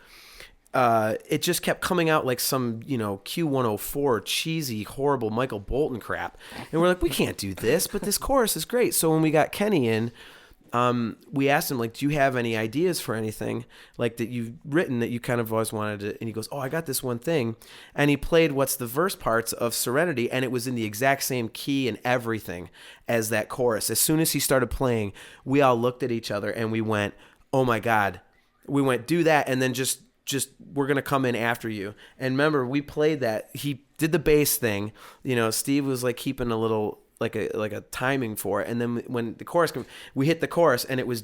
it just kept coming out like some, you know, Q104 cheesy, horrible Michael Bolton crap, and we're like, we can't do this, but this chorus is great. So when we got Kenny in. We asked him, like, do you have any ideas for anything like that you've written that you kind of always wanted to, and he goes, oh, I got this one thing. And he played what's the verse parts of Serenity, and it was in the exact same key and everything as that chorus. As soon as he started playing, we all looked at each other and we went, oh my God. We went, do that, and then just we're going to come in after you. And remember, we played that. He did the bass thing. You know, Steve was like keeping a little like a timing for it, and then when the chorus came, we hit the chorus, and it was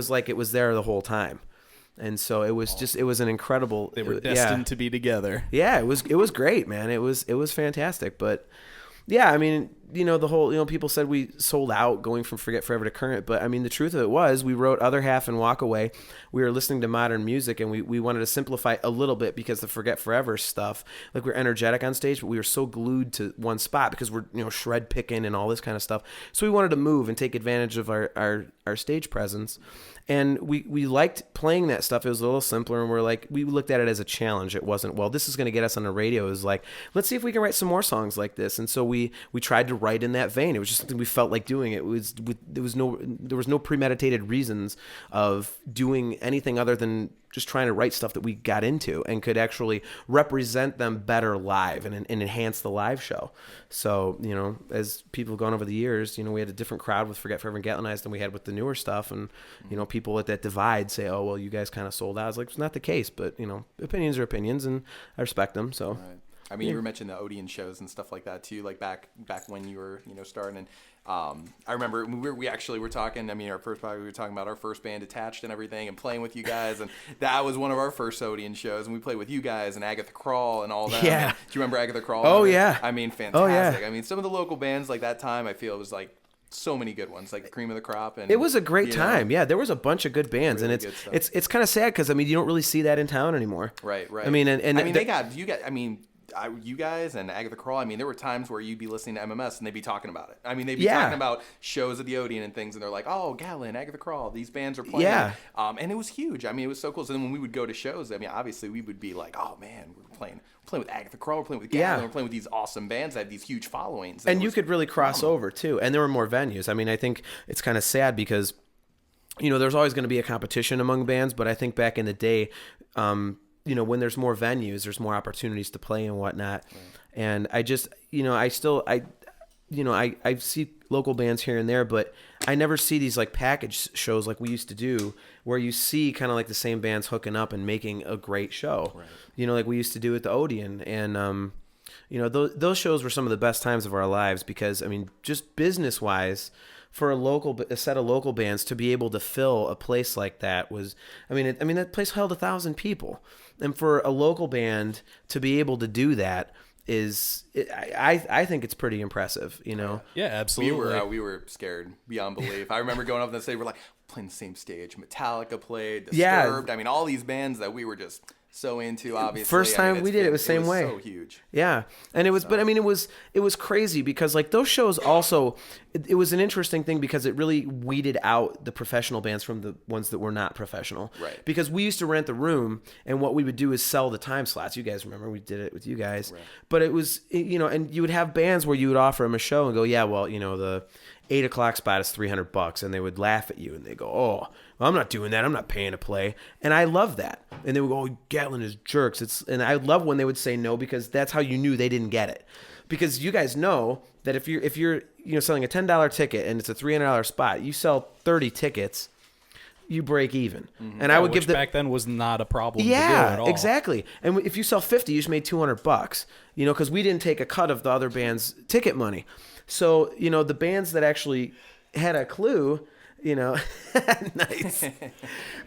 like it was there the whole time, and so it was an incredible. They were destined to be together. Yeah, it was great, man. It was fantastic, but yeah, I mean, you know, the whole, you know, people said we sold out going from Forget Forever to Current, but I mean, the truth of it was we wrote Other Half and Walk Away. We were listening to modern music, and we wanted to simplify a little bit because the Forget Forever stuff, like, we're energetic on stage, but we were so glued to one spot because we're, you know, shred picking and all this kind of stuff. So we wanted to move and take advantage of our stage presence. And we liked playing that stuff. It was a little simpler, and we looked at it as a challenge. It wasn't, well, this is going to get us on the radio. It was like, let's see if we can write some more songs like this. And so we tried to write in that vein. It was just something we felt like doing. There was no premeditated reasons of doing anything other than just trying to write stuff that we got into and could actually represent them better live and enhance the live show. So, you know, as people have gone over the years, you know, we had a different crowd with Forget Forever and Gatlinized than we had with the newer stuff. And, you know, people at that divide say, oh, well, you guys kind of sold out. It's like, it's not the case, but, you know, opinions are opinions, and I respect them. So, right. I mean, you were mentioning the Odeon shows and stuff like that too, like back when you were, you know, starting. And I remember we actually were talking. I mean, we were talking about our first band, Attached, and everything, and playing with you guys. And that was one of our first Odeon shows, and we played with you guys and Agatha Crawl and all that. Yeah. Do you remember Agatha Crawl? Oh, yeah. I mean, fantastic. Oh, yeah. I mean, some of the local bands like that time, I feel it was like so many good ones, like the cream of the crop. And it was a great time. Yeah, there was a bunch of good bands, really, and it's kind of sad because, I mean, you don't really see that in town anymore. Right. I mean, and I mean, you guys and Agatha Crawl, I mean, there were times where you'd be listening to MMS and they'd be talking about it. I mean, they'd be talking about shows at the Odeon and things, and they're like, oh, Gatlin, Agatha Crawl, these bands are playing. Yeah. And it was huge. I mean, it was so cool. So then when we would go to shows, I mean, obviously we would be like, oh, man, we're playing with Agatha Crawl, we're playing with Gatlin, we're playing with these awesome bands that have these huge followings. And you could really cross over, too. And there were more venues. I mean, I think it's kind of sad because there's always going to be a competition among bands, but I think back in the day, when there's more venues, there's more opportunities to play and whatnot. Right. And I just, I see local bands here and there, but I never see these like package shows like we used to do, where you see kind of like the same bands hooking up and making a great show. Right. Like we used to do at the Odeon. And, those shows were some of the best times of our lives because, just business wise, for a set of local bands to be able to fill a place like that was, that place held 1,000 people. And for a local band to be able to do that I think it's pretty impressive, Yeah, absolutely. We were scared beyond belief. I remember going up and say, we're like playing the same stage. Metallica played, Disturbed. Yeah. All these bands that we were just so into, obviously. First time we did it was the same way. So huge. Yeah. And it was, but it was crazy because like those shows also, it was an interesting thing because it really weeded out the professional bands from the ones that were not professional. Right. Because we used to rent the room and what we would do is sell the time slots. You guys remember we did it with you guys. Right. But it was, and you would have bands where you would offer them a show and go, yeah, well, the 8 o'clock spot is $300, and they would laugh at you and they go, oh, well, I'm not doing that. I'm not paying to play. And I love that. And they would go, oh, Gatlin is jerks. And I love when they would say no, because that's how you knew they didn't get it. Because you guys know that if you're selling a $10 ticket and it's a $300 spot, you sell 30 tickets, you break even. Mm-hmm. And I would give back then was not a problem. Yeah, to do at all. Exactly. And if you sell 50, you just made $200. Because we didn't take a cut of the other band's ticket money. So the bands that actually had a clue, nice.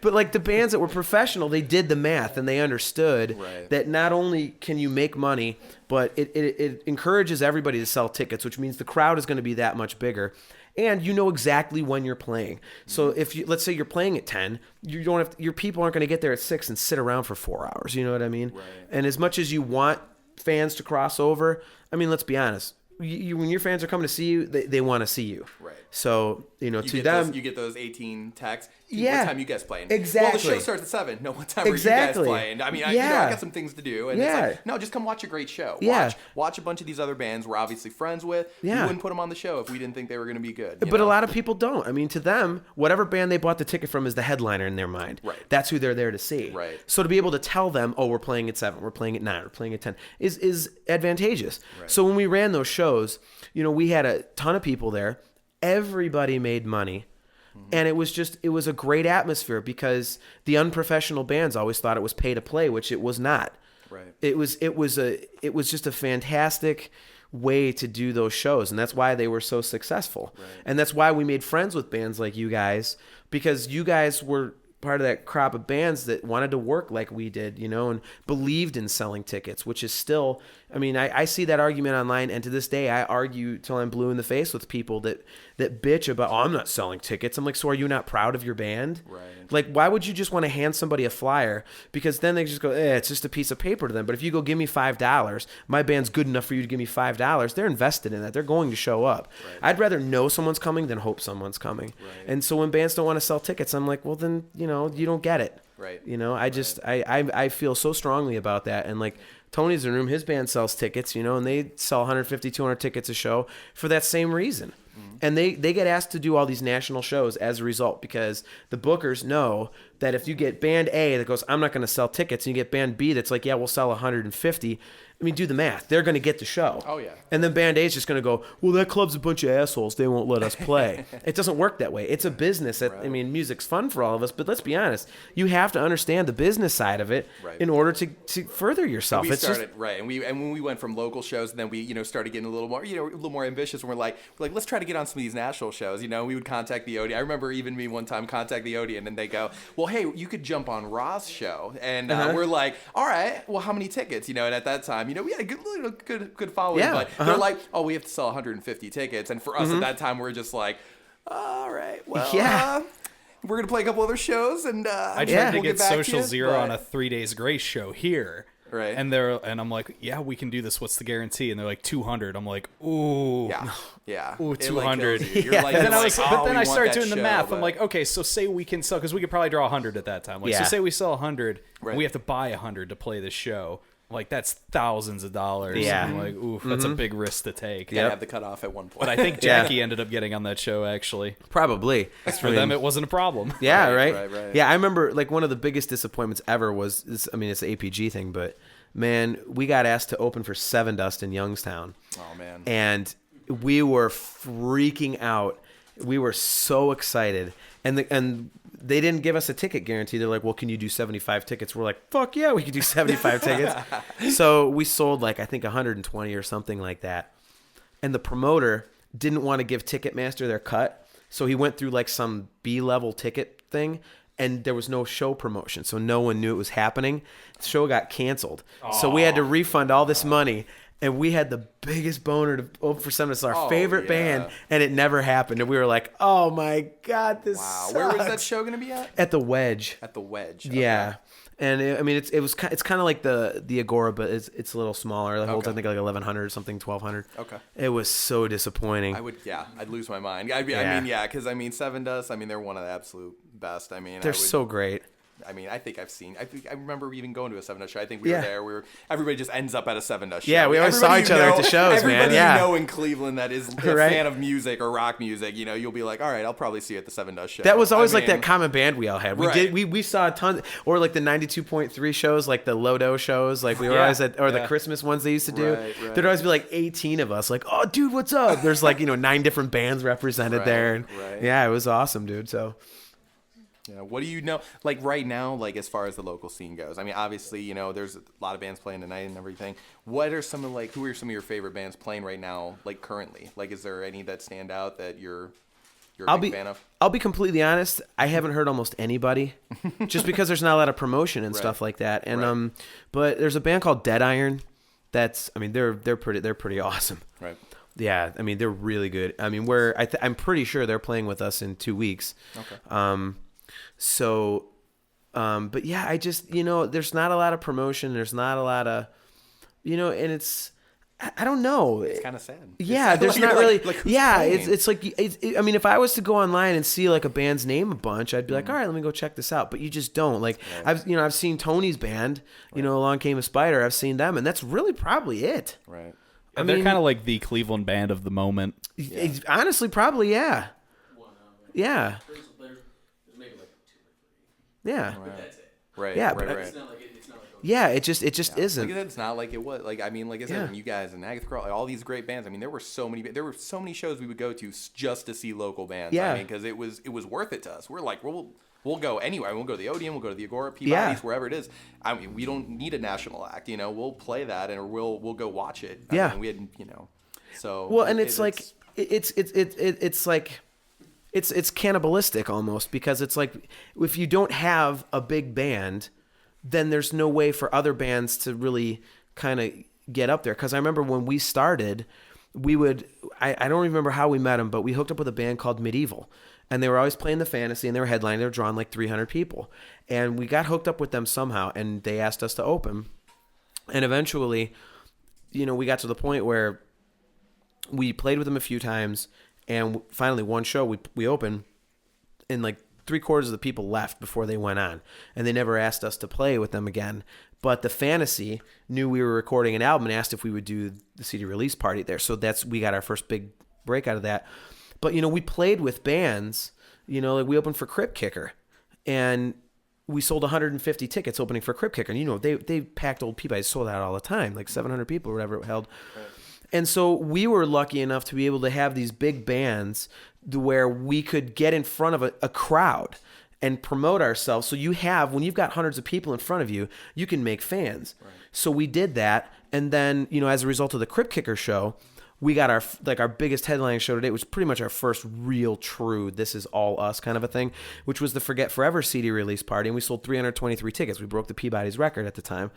But like the bands that were professional, they did the math and they understood that not only can you make money, but it encourages everybody to sell tickets, which means the crowd is going to be that much bigger. And you know exactly when you're playing. So if let's say you're playing at 10, your people aren't going to get there at 6 and sit around for 4 hours. You know what I mean? Right. And as much as you want fans to cross over, let's be honest. When your fans are coming to see you, they want to see you. Right. So, to them... you get those 18 texts. Yeah. What time you guys playing? Exactly. Well, the show starts at 7. No, what time are you guys playing? I got some things to do. And it's like, no, just come watch a great show. Watch a bunch of these other bands we're obviously friends with. Yeah. We wouldn't put them on the show if we didn't think they were going to be good. But a lot of people don't. To them, whatever band they bought the ticket from is the headliner in their mind. Right. That's who they're there to see. Right. So to be able to tell them, oh, we're playing at 7, we're playing at 9, we're playing at 10, is advantageous. Right. So when we ran those shows, we had a ton of people there. Everybody made money. And it was a great atmosphere because the unprofessional bands always thought it was pay to play, which it was not. Right. It was just a fantastic way to do those shows, and that's why they were so successful. Right. And that's why we made friends with bands like you guys, because you guys were part of that crop of bands that wanted to work like we did, and believed in selling tickets, which is still, I see that argument online, and to this day I argue till I'm blue in the face with people that bitch about, oh, I'm not selling tickets. I'm like, so are you not proud of your band? Right. Like, why would you just want to hand somebody a flyer? Because then they just go, it's just a piece of paper to them. But if you go, give me $5, my band's good enough for you to give me $5, they're invested in that. They're going to show up. Right. I'd rather know someone's coming than hope someone's coming. Right. And so when bands don't want to sell tickets, I'm like, well, then, you don't get it. Right. I feel so strongly about that. And like Tony's in the room, his band sells tickets, and they sell 150, 200 tickets a show for that same reason. And they get asked to do all these national shows as a result, because the bookers know that if you get band A that goes, I'm not going to sell tickets, and you get band B that's like, yeah, we'll sell 150. Do the math. They're going to get the show. Oh, yeah. And then band A is just going to go, well, that club's a bunch of assholes. They won't let us play. It doesn't work that way. It's a business. Music's fun for all of us, but let's be honest. You have to understand the business side of it in order to further yourself. And when we went from local shows, and then we, started getting a little more ambitious, and we're like, let's try to get on some of these national shows. We would contact the Odeon. I remember even me one time contact the Odeon, and they go, well, hey, you could jump on Ra's show. And we're like, all right, well, how many tickets? And at that time, we had a good following, but they're like, oh, we have to sell 150 tickets. And for us at that time, we're just like, all right, well, we're going to play a couple other shows. And I tried to get Social Zero on a 3 Days Grace show here. Right. And I'm like, yeah, we can do this. What's the guarantee? And they're like 200. I'm like, ooh. Yeah. Ooh, 200. But then I start doing the math. I'm like, okay, so say we can sell, because we could probably draw 100 at that time. So say we sell 100, and we have to buy 100 to play this show. like that's thousands of dollars. Yeah. I'm like, oof, that's a big risk to take. Gotta have the cutoff at one point. But I think Jackie ended up getting on that show, actually. Probably. For them, it wasn't a problem. Yeah, Right, right? right. Yeah, I remember like one of the biggest disappointments ever was this, I mean, it's an APG thing, but man, we got asked to open for Seven Dust in Youngstown. Oh man. And we were freaking out. We were so excited. And they didn't give us a ticket guarantee. They're like, well, can you do 75 tickets? We're like, fuck yeah, we could do 75 tickets. So we sold like, I think 120 or something like that. And the promoter didn't want to give Ticketmaster their cut. So he went through like some B-level ticket thing. And there was no show promotion. So no one knew it was happening. The show got canceled. So we had to refund all this money. And we had the biggest boner to open for Seven. It's our favorite band, and it never happened. And we were like, "Oh my god, this sucks." Where was that show gonna be at? At the Wedge. At the Wedge. Yeah, and I mean, it's kind of like the Agora, but it's a little smaller. It holds I think like 1,100 or something, 1,200. Okay. It was so disappointing. I'd lose my mind. I mean, because Seven Dust. I mean, they're one of the absolute best. I mean, They're so great. I mean, I think I remember even going to a Seven Dust show. I think we were there. Everybody just ends up at a Seven Dust show. Yeah, we always saw each other at the shows, man. Everybody Yeah. you know in Cleveland that is a fan of music or rock music, you'll be like, all right, I'll probably see you at the Seven Dust show. That was always like that common band we all had. Right. We saw a ton, or like the 92.3 shows, like the Lodo shows, like we were always at, or the Christmas ones they used to do. Right. There'd always be like 18 of us, like, oh, dude, what's up? There's like 9 different bands represented there, and yeah, it was awesome, dude. So. Yeah, what do you know, like right now, like as far as the local scene goes? I mean, obviously, there's a lot of bands playing tonight and everything. What are some of who are some of your favorite bands playing right now, like currently? Like, is there any that stand out that you're a big fan of? I'll be completely honest. I haven't heard almost anybody, just because there's not a lot of promotion and stuff like that. And but there's a band called Dead Iron. That's, I mean, they're pretty awesome. Right. Yeah, I mean, they're really good. I mean, I'm pretty sure they're playing with us in 2 weeks. Okay. So, but yeah, I just, there's not a lot of promotion. There's not a lot of, and it's, I don't know. It's kind of sad. Yeah, there's not really. Yeah, it's like, I mean, if I was to go online and see like a band's name a bunch, I'd be like, all right, let me go check this out. But you just don't. Like, I've seen Tony's band, Along Came a Spider. I've seen them, and that's really probably it. Right. And they're kind of like the Cleveland band of the moment. Honestly, probably, yeah. Yeah. Yeah. But that's it. Right. Yeah, right. It's not like yeah, it just isn't. Like it's not like it was. Like, I mean, like I said, when you guys and Agatha, all these great bands. I mean, there were so many shows we would go to just to see local bands. Yeah. I mean, because it was worth it to us. We're like, we'll go anywhere. We'll go to the Odeon. We'll go to the Agora, Peabody's, wherever it is. I mean, we don't need a national act. We'll play that and we'll go watch it. I mean, we had, so. Well, and it's like it's cannibalistic almost, because it's like if you don't have a big band, then there's no way for other bands to really kind of get up there. Because I remember when we started, I don't remember how we met them, but we hooked up with a band called Medieval, and they were always playing the Fantasy, and they were headlining. They were drawing like 300 people, and we got hooked up with them somehow, and they asked us to open, and eventually, we got to the point where we played with them a few times. And finally, one show we opened, and like 3/4 of the people left before they went on, and they never asked us to play with them again. But the Fantasy knew we were recording an album and asked if we would do the CD release party there. So we got our first big break out of that. But we played with bands. Like we opened for Crypt Kicker, and we sold 150 tickets opening for Crypt Kicker. And they packed old Peabody, sold out all the time, like 700 people or whatever it held. Right. And so we were lucky enough to be able to have these big bands where we could get in front of a crowd and promote ourselves. So when you've got hundreds of people in front of you, you can make fans. Right. So we did that. And then, as a result of the Crypt Kicker show, we got our biggest headlining show today, which was pretty much our first real true This Is All Us kind of a thing, which was the Forget Forever CD release party. And we sold 323 tickets. We broke the Peabody's record at the time.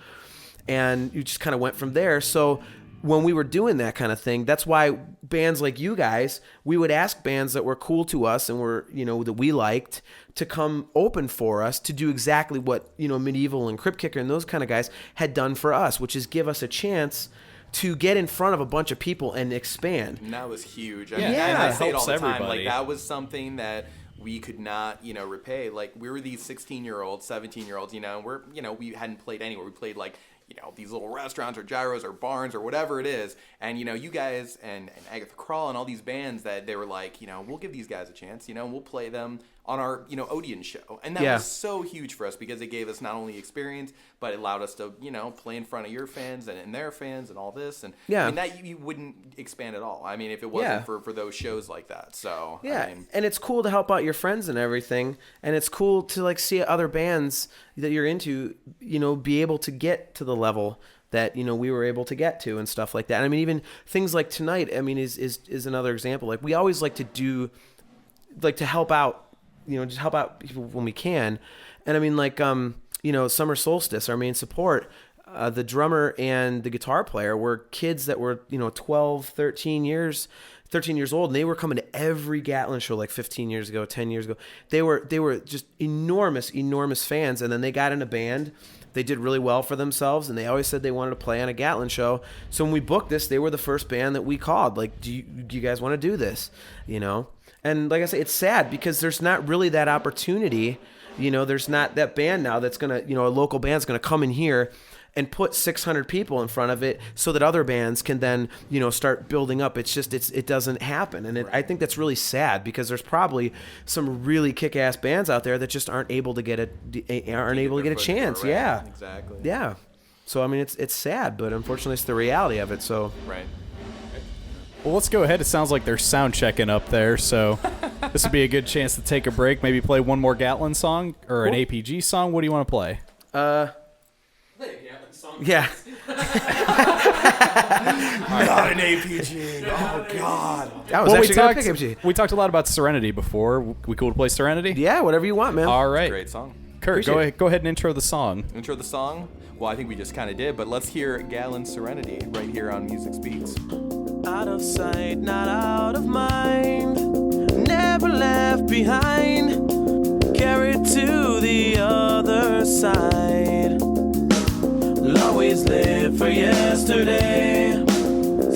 And you just kind of went from there. So when we were doing that kind of thing, that's why bands like you guys, we would ask bands that were cool to us and were, that we liked, to come open for us to do exactly what, Medieval and Crypt Kicker and those kind of guys had done for us, which is give us a chance to get in front of a bunch of people and expand. And that was huge. And I say it all the time. Everybody. Like, that was something that we could not, repay. Like, we were these 16-year-olds, 17-year-olds, and we hadn't played anywhere. We played like these little restaurants or gyros or barns or whatever it is. And, you guys and Agatha Crawl and all these bands that they were like, we'll give these guys a chance, we'll play them on our, Odeon show. And that was so huge for us because it gave us not only experience, but it allowed us to, play in front of your fans and their fans and all this. And that you wouldn't expand at all. I mean, if it wasn't for those shows like that. So, and it's cool to help out your friends and everything. And it's cool to like see other bands that you're into, be able to get to the level that we were able to get to and stuff like that. And I mean, even things like tonight, I mean, is another example. Like we always like to help out, just help out people when we can. And I mean, like Summer Solstice, our main support, the drummer and the guitar player were kids that were 12, 13 years old, and they were coming to every Gatlin show like 15 years ago, 10 years ago. They were just enormous fans, and then they got in a band. They did really well for themselves, and they always said they wanted to play on a Gatlin show. So when we booked this, they were the first band that we called. Like, do you guys want to do this? And like I say, it's sad because there's not really that opportunity. There's not that band now that's gonna, a local band's gonna come in here and put 600 people in front of it so that other bands can then, start building up. It's just, it doesn't happen. And I think that's really sad because there's probably some really kick-ass bands out there that just aren't able to get a chance. Right. Yeah. Exactly. Yeah. So, I mean, it's sad, but unfortunately it's the reality of it. So. Right. Well, let's go ahead. It sounds like they're sound checking up there, so this would be a good chance to take a break, maybe play one more Gatlin song or an APG song. What do you want to play? Yeah. Not an APG. Oh, God. That was actually gonna pick APG. We talked a lot about Serenity before. We cool to play Serenity? Yeah, whatever you want, man. All right. Great song. Kurt, go ahead and intro the song. Intro the song? Well, I think we just kind of did, but let's hear Gatlin Serenity right here on Music Speaks. Out of sight, not out of mind. Never left behind. Carried to the other side. Will always live for yesterday.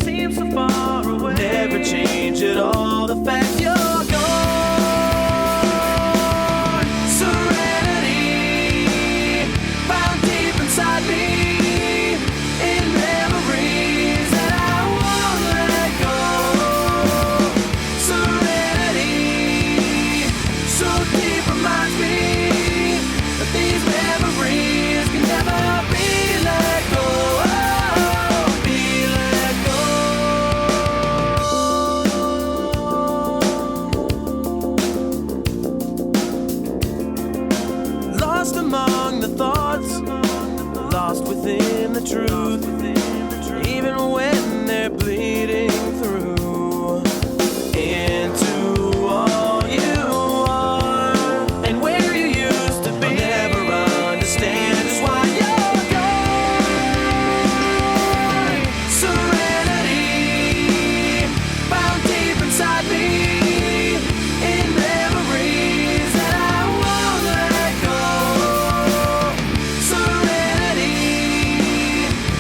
Seems so far away. Never change at all. The fact you're gone. Serenity found deep inside me. In memories that I won't let go. Serenity so deep reminds me that these memories can never be let go. Be let go. Lost among the thoughts, lost within the truth, even when they're bleeding through into all you are and where you used to be. I'll never understand just why you're gone. Serenity found deep inside me in memories that I won't let go. Serenity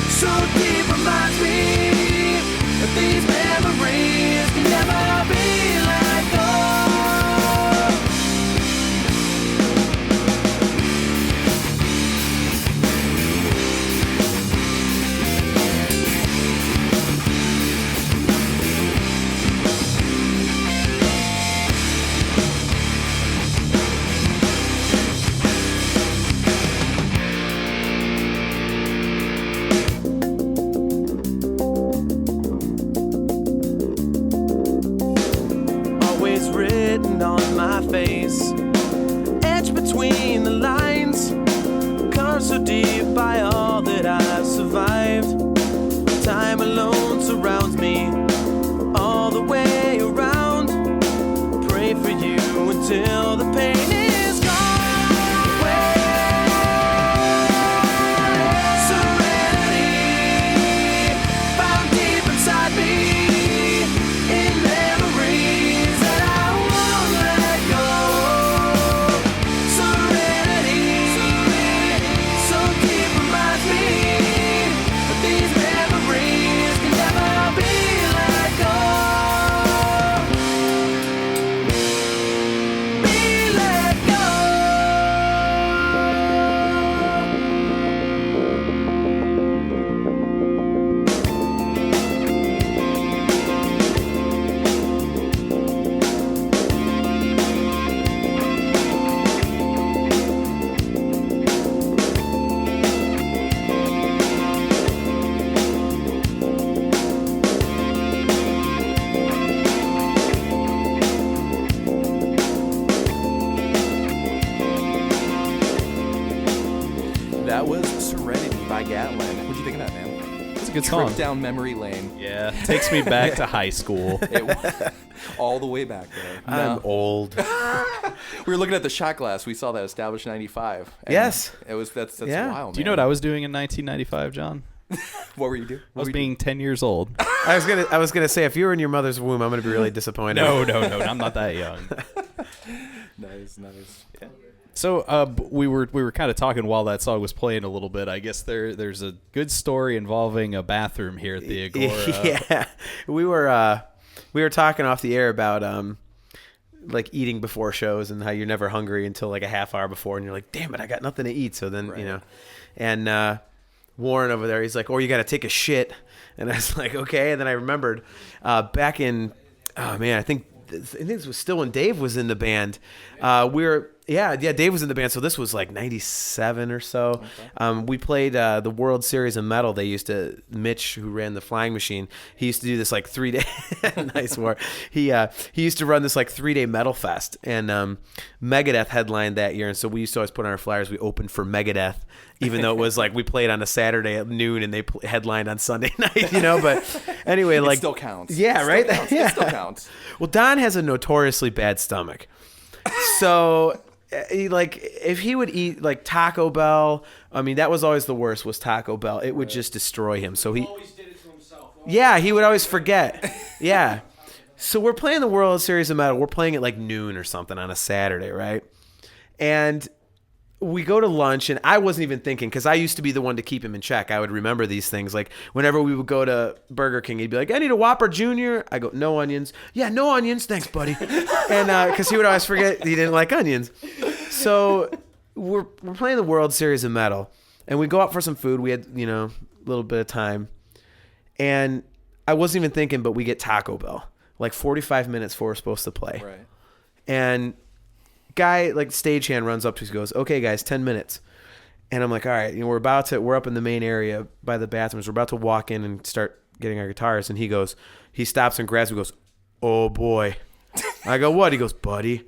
so deep reminds me that these That was Serenity by Gatlin. What'd you think of that, man? It's a good Trip song. down memory lane. Yeah, takes me back to high school. All the way back there. I'm old. We were looking at the shot glass. We saw that established 95. And Yes. That's Yeah. wild, man. Do you know what I was doing in 1995, John? What were you doing? I was being 10 years old. I was gonna say, if you were in your mother's womb, I'm gonna be really disappointed. No, I'm not that young. Nice. Yeah. So we were kind of talking while that song was playing a little bit. I guess there's a good story involving a bathroom here at the Agora. Yeah, we were talking off the air about like eating before shows and how you're never hungry until like a half hour before, and you're like, damn it, I got nothing to eat. So then Right. and Warren over there, he's like, or you got to take a shit, and I was like, okay. And then I remembered back in, oh man, I think this was still when Dave was in the band. Dave was in the band. So this was like 97 or so. Okay. We played the World Series of Metal. They used to, Mitch, who ran the Flying Machine, he used to do this like 3-day, nice war. He used to run this like 3-day metal fest, and Megadeth headlined that year. And so we used to always put on our flyers, we opened for Megadeth, even though it was like we played on a Saturday at noon and they headlined on Sunday night, But anyway, It like still counts. Yeah, right. It still counts. Well, Don has a notoriously bad stomach, so if he would eat like Taco Bell, I mean that was always the worst. Was Taco Bell? It would just destroy him. So he always did it to himself. Yeah, he would always forget. Yeah. So we're playing the World Series of Metal. We're playing at like noon or something on a Saturday, right? And we go to lunch, and I wasn't even thinking, because I used to be the one to keep him in check. I would remember these things. Like whenever we would go to Burger King, he'd be like, I need a Whopper Jr. I go, no onions. Yeah, no onions. Thanks, buddy. And because he would always forget he didn't like onions. So we're playing the World Series of Metal, and we go out for some food. We had, a little bit of time. And I wasn't even thinking, but we get Taco Bell like 45 minutes before we're supposed to play. Right. And guy, like stagehand, runs up to us and goes, okay, guys, 10 minutes. And I'm like, all right, we're up in the main area by the bathrooms. We're about to walk in and start getting our guitars. And he stops and grabs me and goes, oh boy. I go, what? He goes, buddy,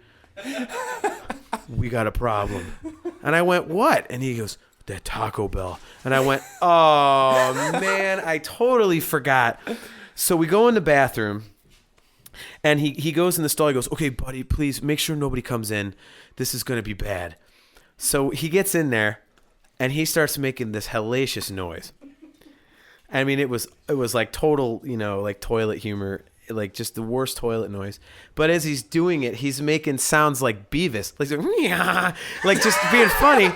we got a problem. And I went, what? And he goes, that Taco Bell. And I went, oh man, I totally forgot. So we go in the bathroom, and he goes in the stall. He goes, okay, buddy, please make sure nobody comes in. This is going to be bad. So he gets in there, and he starts making this hellacious noise. I mean, it was like total, like toilet humor, like just the worst toilet noise. But as he's doing it, he's making sounds like Beavis, like just being funny.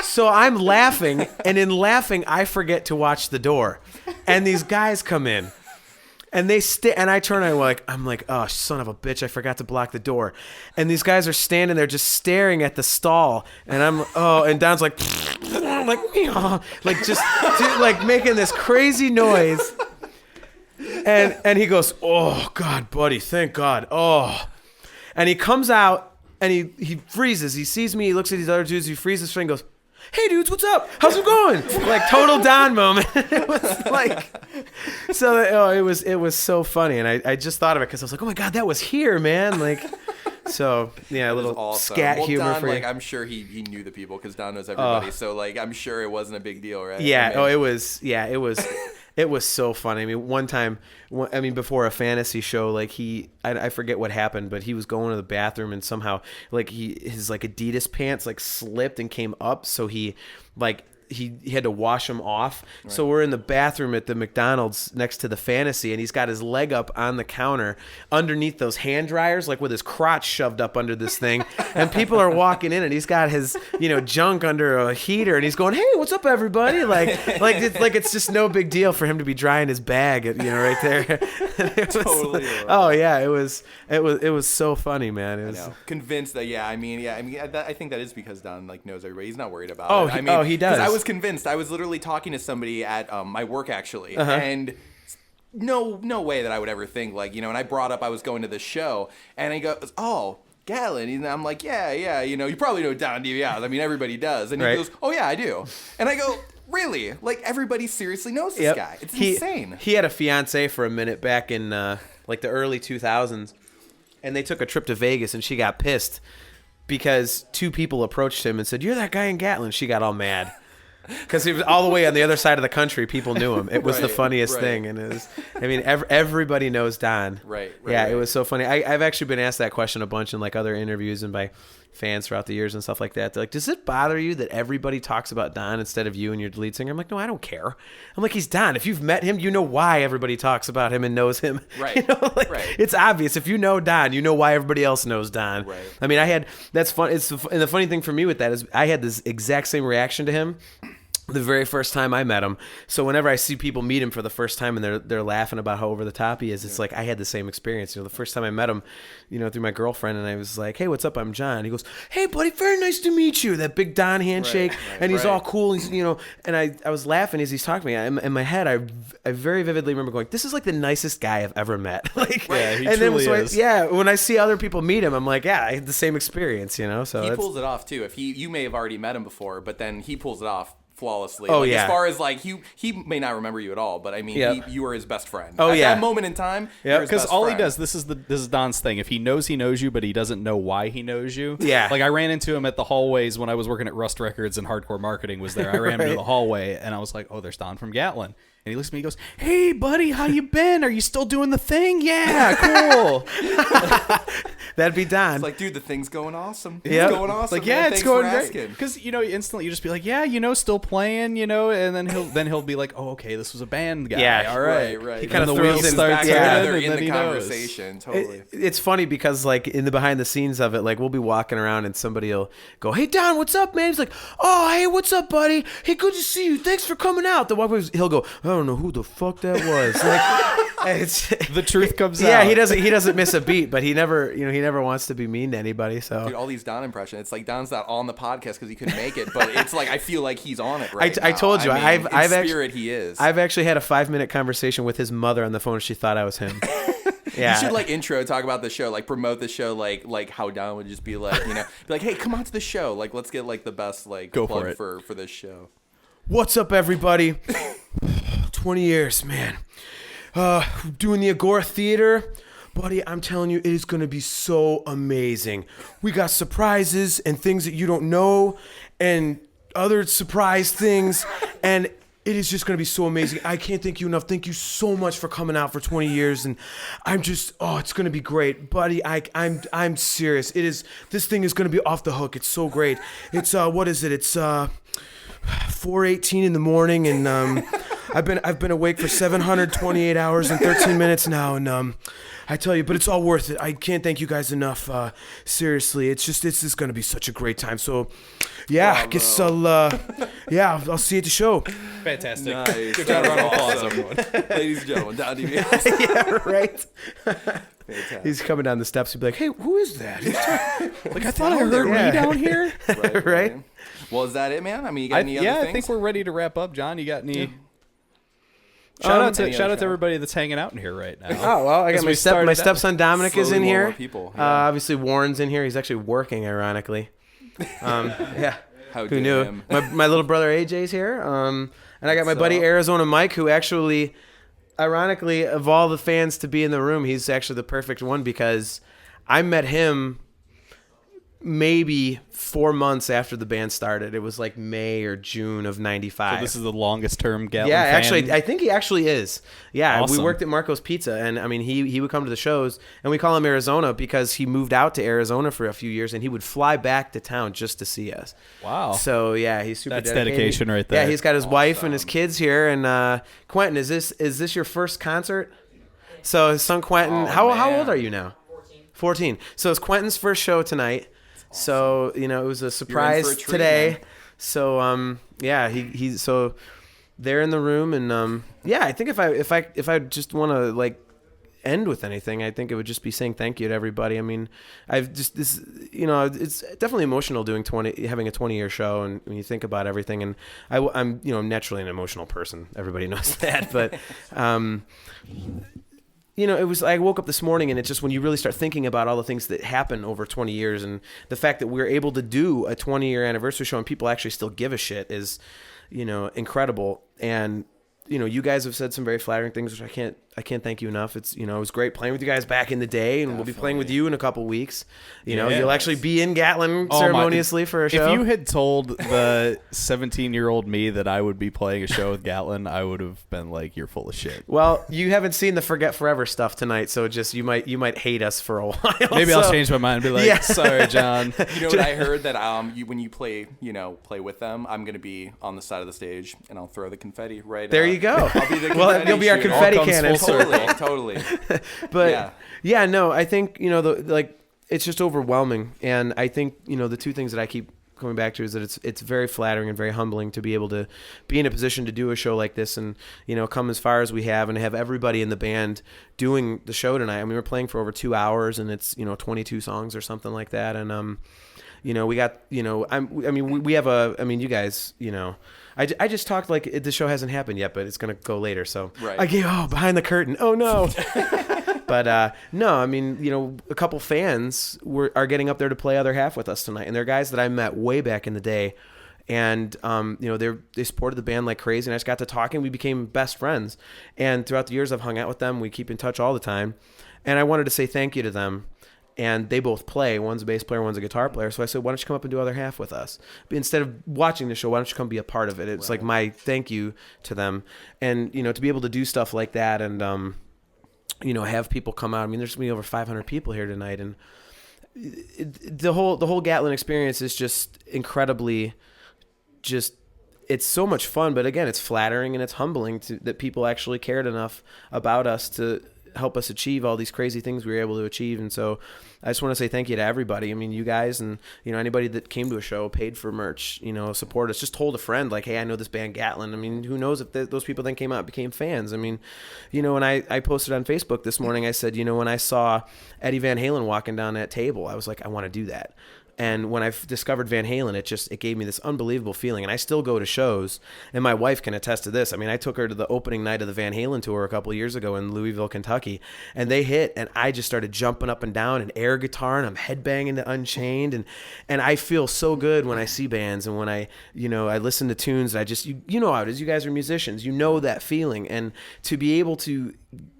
So I'm laughing, and in laughing, I forget to watch the door, and these guys come in, and they and I turn, and I'm like, oh son of a bitch, I forgot to block the door, and these guys are standing there just staring at the stall, and and Don's like, like just like making this crazy noise, and he goes, oh God, buddy, thank God, oh, and he comes out, and he freezes, he sees me, he looks at these other dudes, he freezes and goes, hey dudes, what's up? How's it going? Like total Don moment. It was like, so it was so funny, and I just thought of it because I was like, oh my God, that was here, man. Like, so yeah, a little awesome. scat humor Don, for you. I'm sure he knew the people because Don knows everybody. So like, I'm sure it wasn't a big deal, right? Yeah. I mean, It was. Yeah. It was. It was so funny. I mean, one time, before a fantasy show, like I forget what happened, but he was going to the bathroom, and somehow like his like Adidas pants like slipped and came up, so he had to wash them off. Right. So we're in the bathroom at the McDonald's next to the fantasy, and he's got his leg up on the counter underneath those hand dryers, like with his crotch shoved up under this thing. And people are walking in, and he's got his, junk under a heater, and he's going, "Hey, what's up, everybody?" Like it's just no big deal for him to be drying his bag, right there. It was totally. Oh yeah, it was so funny, man. It was, I know. Convinced that I think that is because Don like knows everybody. He's not worried about it. He does. I was convinced. I was literally talking to somebody at my work actually, and no way that I would ever think like and I brought up I was going to this show, and he goes, "Oh, Gatlin," and I'm like, yeah, you probably know Don DiBiase. I mean, everybody does, and he goes, "Oh yeah, I do," and I go, "Really? Like everybody seriously knows this guy? It's insane." He had a fiance for a minute back in like the early 2000s, and they took a trip to Vegas, and she got pissed because two people approached him and said, "You're that guy in Gatlin." She got all mad. because he was all the way on the other side of the country. People knew him. It was the funniest thing, and it was. I mean, everybody knows Don. Right. Yeah, it was so funny. I've actually been asked that question a bunch in like other interviews and by fans throughout the years and stuff like that. They're like, does it bother you that everybody talks about Don instead of you and your lead singer? I'm like, no, I don't care. I'm like, he's Don. If you've met him, you know why everybody talks about him and knows him. Right. You know, like, it's obvious. If you know Don, you know why everybody else knows Don. Right. I mean, that's fun. And the funny thing for me with that is I had this exact same reaction to him the very first time I met him. So whenever I see people meet him for the first time and they're laughing about how over the top he is, it's like I had the same experience. You know, the first time I met him, you know, through my girlfriend, and I was like, "Hey, what's up? I'm John." He goes, "Hey, buddy, very nice to meet you." That big Don handshake, and he's all cool. He's, you know, and I was laughing as he's talking to me. In my head, I very vividly remember going, "This is like the nicest guy I've ever met." Like, yeah, he and truly then is. when I see other people meet him, I'm like, yeah, I had the same experience. You know, so He pulls it off too. If you may have already met him before, but then he pulls it off flawlessly. Oh, like, yeah. As far as like he may not remember you at all, but I mean, you were his best friend. Oh, At yeah. that moment in time, Yeah, because because all he does, this is Don's thing. If he knows you, but he doesn't know why he knows you. Yeah. Like I ran into him at the hallways when I was working at Rust Records and Hardcore Marketing was there. I ran into the hallway and I was like, "Oh, there's Don from Gatlin." And he looks at me, he goes, "Hey, buddy, how you been? Are you still doing the thing? Yeah, cool." That'd be Don. It's like, dude, the thing's going awesome. It's Yep. going awesome. Like, yeah, man. it's Thanks going for great. asking. Because, you know, instantly you just be like, "Yeah, you know, still playing, you know," and then he'll be like, "Oh, okay, this was a band guy. Yeah, all right." Right. He And kinda then throws wheels in start back together and in then the he knows. conversation. Totally. It's funny because like in the behind the scenes of it, like we'll be walking around and somebody will go, "Hey Don, what's up, man?" He's like, "Oh, hey, what's up, buddy? Hey, good to see you. Thanks for coming out." He'll go, "I don't know who the fuck that was." Like, it's The truth comes out. yeah, he doesn't miss a beat, but he never wants to be mean to anybody. So Dude, all these Don impressions. It's like Don's not on the podcast because he couldn't make it, but it's like I feel like he's on it right now. I told you, I mean, I've in actually- spirit he is. I've actually had a 5-minute conversation with his mother on the phone. She thought I was him. Yeah, You should like intro talk about the show, like promote the show, like how Don would just be like, you know, be like, "Hey, come on to the show. Like, let's get like the best like Go plug for it. for this show." What's up, everybody? 20 years, man. Doing the Agora Theater. Buddy, I'm telling you, it is going to be so amazing. We got surprises and things that you don't know and other surprise things. And it is just going to be so amazing. I can't thank you enough. Thank you so much for coming out for 20 years. And I'm just, it's going to be great. Buddy, I'm serious. This thing is going to be off the hook. It's so great. It's, what is it? It's, 4:18 in the morning, and I've been awake for 728 hours and 13 minutes now, and I tell you, but it's all worth it. I can't thank you guys enough. Seriously, it's just going to be such a great time. So, yeah, I guess I'll see you at the show. Fantastic. Nice. Good job. Round of applause, everyone. Ladies and gentlemen, Don DiBiase. Yeah, right. Fantastic. He's coming down the steps. He'll be like, "Hey, who is that?" Like I thought I heard Yeah. me down here. Right? man. Well, is that it, man? I mean, you got any other I things? think we're ready to wrap up. John, you got any? Yeah. Shout out any to other shout? everybody that's hanging out in here right now. Oh, well, I got As my we started out- stepson Dominic is Slowly in more here. and more people, yeah. Obviously, Warren's in here. He's actually working, ironically. Yeah. How Who dare knew? him. My little brother AJ's here. And I got my buddy Arizona Mike, who actually, ironically, of all the fans to be in the room, he's actually the perfect one because I met him maybe 4 months after the band started. It was like May or June of '95. So this is the longest term Gatlin Yeah, fan. actually, I think he actually is. Yeah, Awesome. we worked at Marco's Pizza, and I mean, he would come to the shows, and we call him Arizona because he moved out to Arizona for a few years, and he would fly back to town just to see us. Wow. So yeah, he's super. That's dedicated. dedication right there. Yeah, he's got his wife and his kids here, and Quentin, is this your first concert? So his son Quentin, Oh, how man. old are you now? 14. So it's Quentin's first show tonight. So it was a surprise for a treat, today. man. So yeah, he's so they're in the room, and yeah, I think if I just want to like end with anything, I think it would just be saying thank you to everybody. I mean, it's definitely emotional having a 20-year show, and when you think about everything, and I'm naturally an emotional person. Everybody knows that, but it was, I woke up this morning, and it's just when you really start thinking about all the things that happen over 20 years and the fact that we're able to do a 20-year anniversary show and people actually still give a shit is, incredible. And you guys have said some very flattering things, which I can't thank you enough. It's, it was great playing with you guys back in the day, and we'll be playing with you in a couple weeks. You'll actually be in Gatlin ceremoniously for a show. If you had told the 17-year-old me that I would be playing a show with Gatlin, I would have been like, "You're full of shit." Well, you haven't seen the Forget Forever stuff tonight, so just you might hate us for a while. Maybe I'll change my mind and be like, "Sorry, John." You know what I heard, that when you play with them, I'm gonna be on the side of the stage and I'll throw the confetti right. There you go. I'll be the well, you'll be our confetti cannon. Totally. But no, I think it's just overwhelming, and I think the two things that I keep coming back to is that it's very flattering and very humbling to be able to be in a position to do a show like this, and come as far as we have, and have everybody in the band doing the show tonight. I mean, we're playing for over 2 hours, and it's 22 songs or something like that, and we got we have you guys I just talked like the show hasn't happened yet, but it's gonna go later. So right. I gave behind the curtain. Oh no. But no, I mean, a couple fans are getting up there to play other half with us tonight, and they're guys that I met way back in the day, and they supported the band like crazy, and I just got to talking. We became best friends, and throughout the years I've hung out with them. We keep in touch all the time, and I wanted to say thank you to them. And they both play. One's a bass player, one's a guitar player. So I said, why don't you come up and do other half with us? Instead of watching the show, why don't you come be a part of it? It's like my thank you to them. And, to be able to do stuff like that and, have people come out. I mean, there's going to be over 500 people here tonight. And the whole Gatlin experience is just incredibly it's so much fun. But again, it's flattering and it's humbling that people actually cared enough about us to help us achieve all these crazy things we were able to achieve. And so I just want to say thank you to everybody. I mean, you guys and, anybody that came to a show, paid for merch, support us, just told a friend like, hey, I know this band Gatlin. I mean, who knows if those people then came out and became fans. I mean, when I posted on Facebook this morning, I said, when I saw Eddie Van Halen walking down that table, I was like, I want to do that. And when I discovered Van Halen, it gave me this unbelievable feeling. And I still go to shows, and my wife can attest to this. I mean, I took her to the opening night of the Van Halen tour a couple of years ago in Louisville, Kentucky, and they hit, and I just started jumping up and down and air guitar, and I'm headbanging to Unchained, and I feel so good when I see bands, and when I listen to tunes, I just you know how it is. You guys are musicians, that feeling, and to be able to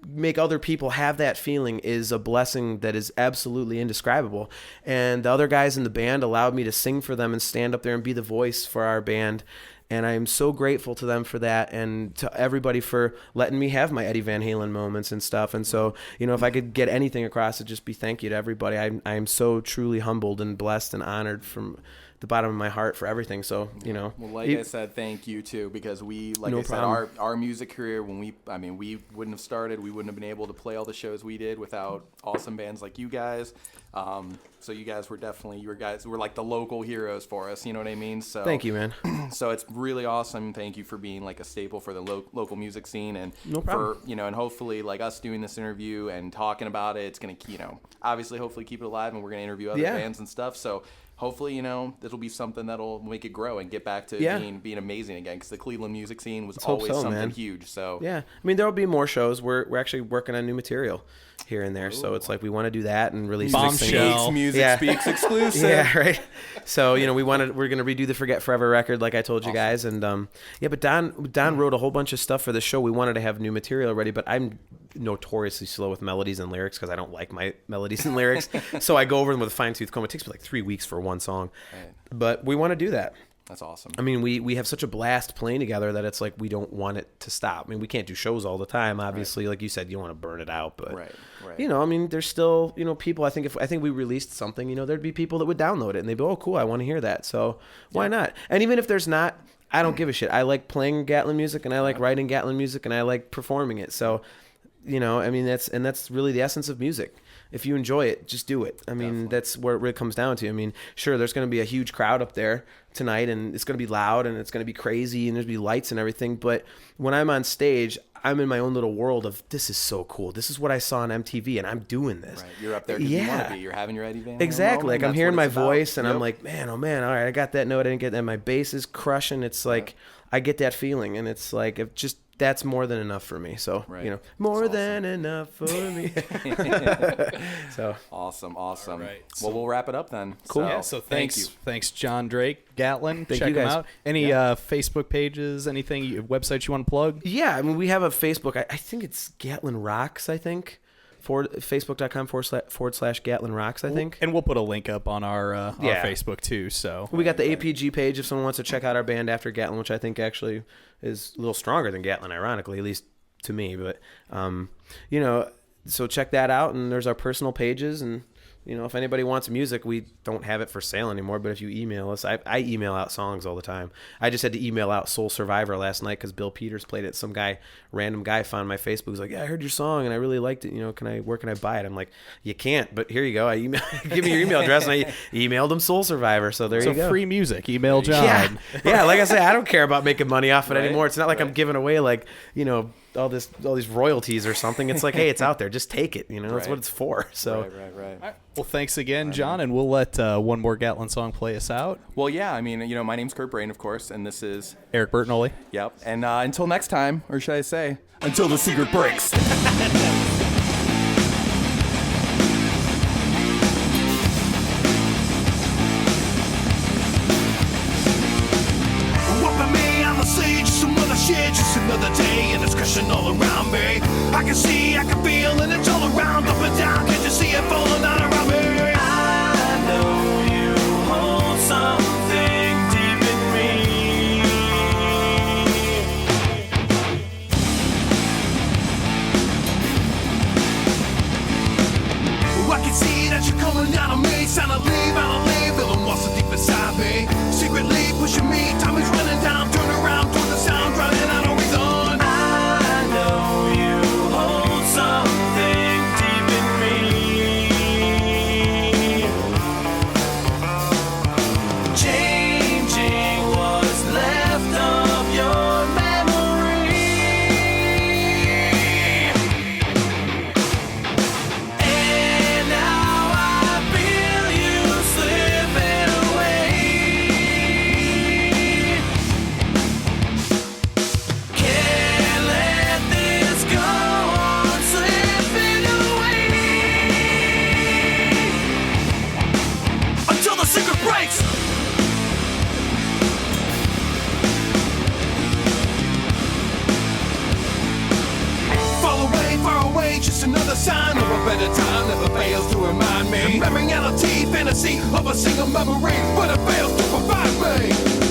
make other people have that feeling is a blessing that is absolutely indescribable. And the other guys in the band allowed me to sing for them and stand up there and be the voice for our band. And I'm so grateful to them for that, and to everybody for letting me have my Eddie Van Halen moments and stuff. And so, if I could get anything across, it'd just be thank you to everybody. I'm so truly humbled and blessed and honored from the bottom of my heart for everything. So, Well, like I said, thank you too, because our music career, when we wouldn't have started, we wouldn't have been able to play all the shows we did without awesome bands like you guys. So you guys were were like the local heroes for us. You know what I mean? So thank you, man. So it's really awesome. Thank you for being like a staple for the local music scene, and for and hopefully like us doing this interview and talking about it, it's gonna obviously hopefully keep it alive, and we're gonna interview other bands and stuff. So hopefully, it'll be something that'll make it grow and get back to being amazing again, because the Cleveland music scene was always something huge. So yeah, I mean, there will be more shows. We're actually working on new material here and there. Ooh. So it's like we want to do that and release Music Speaks exclusive. Yeah, right. So we're gonna redo the Forget Forever record, like I told you guys, and but Don wrote a whole bunch of stuff for the show. We wanted to have new material ready, but I'm notoriously slow with melodies and lyrics because I don't like my melodies and lyrics. So I go over them with a fine-tooth comb. It takes me like 3 weeks for one song, but we want to do that. That's awesome. I mean, we have such a blast playing together that it's like we don't want it to stop. I mean, we can't do shows all the time, obviously. Like you said, you don't want to burn it out, but right. I mean, there's still people. I think we released something, there'd be people that would download it and they'd be, oh, cool, I want to hear that. So why not? And even if there's not, I don't give a shit. I like playing Gatlin music, and I like writing Gatlin music, and I like performing it. So, I mean, that's really the essence of music. If you enjoy it, just do it. I mean, that's where it really comes down to. I mean, sure, there's going to be a huge crowd up there tonight, and it's going to be loud, and it's going to be crazy, and there's going to be lights and everything. But when I'm on stage, I'm in my own little world of, this is so cool. This is what I saw on MTV, and I'm doing this. Right. You're up there because you want to be. You're having your Eddie Van Halen exactly. moment. Like, I'm hearing my voice, and I'm like, man, oh, man, all right, I got that note. I didn't get that. My bass is crushing. It's like, I get that feeling, and it's like, that's more than enough for me. So, Right. you know, more That's than enough for me. So, Awesome. All right. Well, So- we'll wrap it up then. Cool. Yeah, so thank thanks, you. thanks, Jon Drake, Gatlin. Thank Check you them guys. out. Any Facebook pages, anything, websites you want to plug? yeah, I mean, we have a Facebook. I think it's Gatlin Rocks, I think. Facebook.com// Gatlin Rocks, I think. And we'll put a link up on our Yeah. Facebook too. So We got the APG page if someone wants to check out our band after Gatlin, which I think actually is a little stronger than Gatlin, ironically, at least to me. But, you know, so check that out. And there's our personal pages. And, you know, if anybody wants music, we don't have it for sale anymore. But if you email us, I email out songs all the time. I just had to email out Soul Survivor last night because Bill Peters played it. Some random guy found my Facebook. He was like, yeah, I heard your song and I really liked it. You know, where can I buy it? I'm like, you can't, but here you go. Give me your email address. And I emailed him Soul Survivor. So there you go. free music. Email John. Yeah, like I say, I don't care about making money off it Right, anymore. It's not like I'm right. giving away like, you know, all these royalties or something. It's like, hey, it's out there. Just take it. You know, that's Right. what it's for. So Right. Well, thanks again, John, and we'll let one more Gatlin song play us out. Well, yeah. I mean, you know, my name's Curt Brain, of course, and this is Eric Bertinoli. Yep. And until next time, or should I say, until the secret breaks. Whooping me on the stage, some other shit, just another day, and it's crushing all around me. I can see, I can feel, and it's all around, up and down. Can't you see it falling out around me? I know you hold something deep in me. I can see that you're coming out of me. Silently, violently, feeling what's so deep inside me. Secretly pushing me, time is running down. Turn around, turn the sound, drowning out all reason. I know you hold something deep in me. Changing what's left of your memory. And now I feel you slipping away. Can't let this go on slipping away until the secret breaks. Far away, just another sign of a better time. Never fails to remind me. Memory, reality, fantasy of a single memory, but it fails to provide me.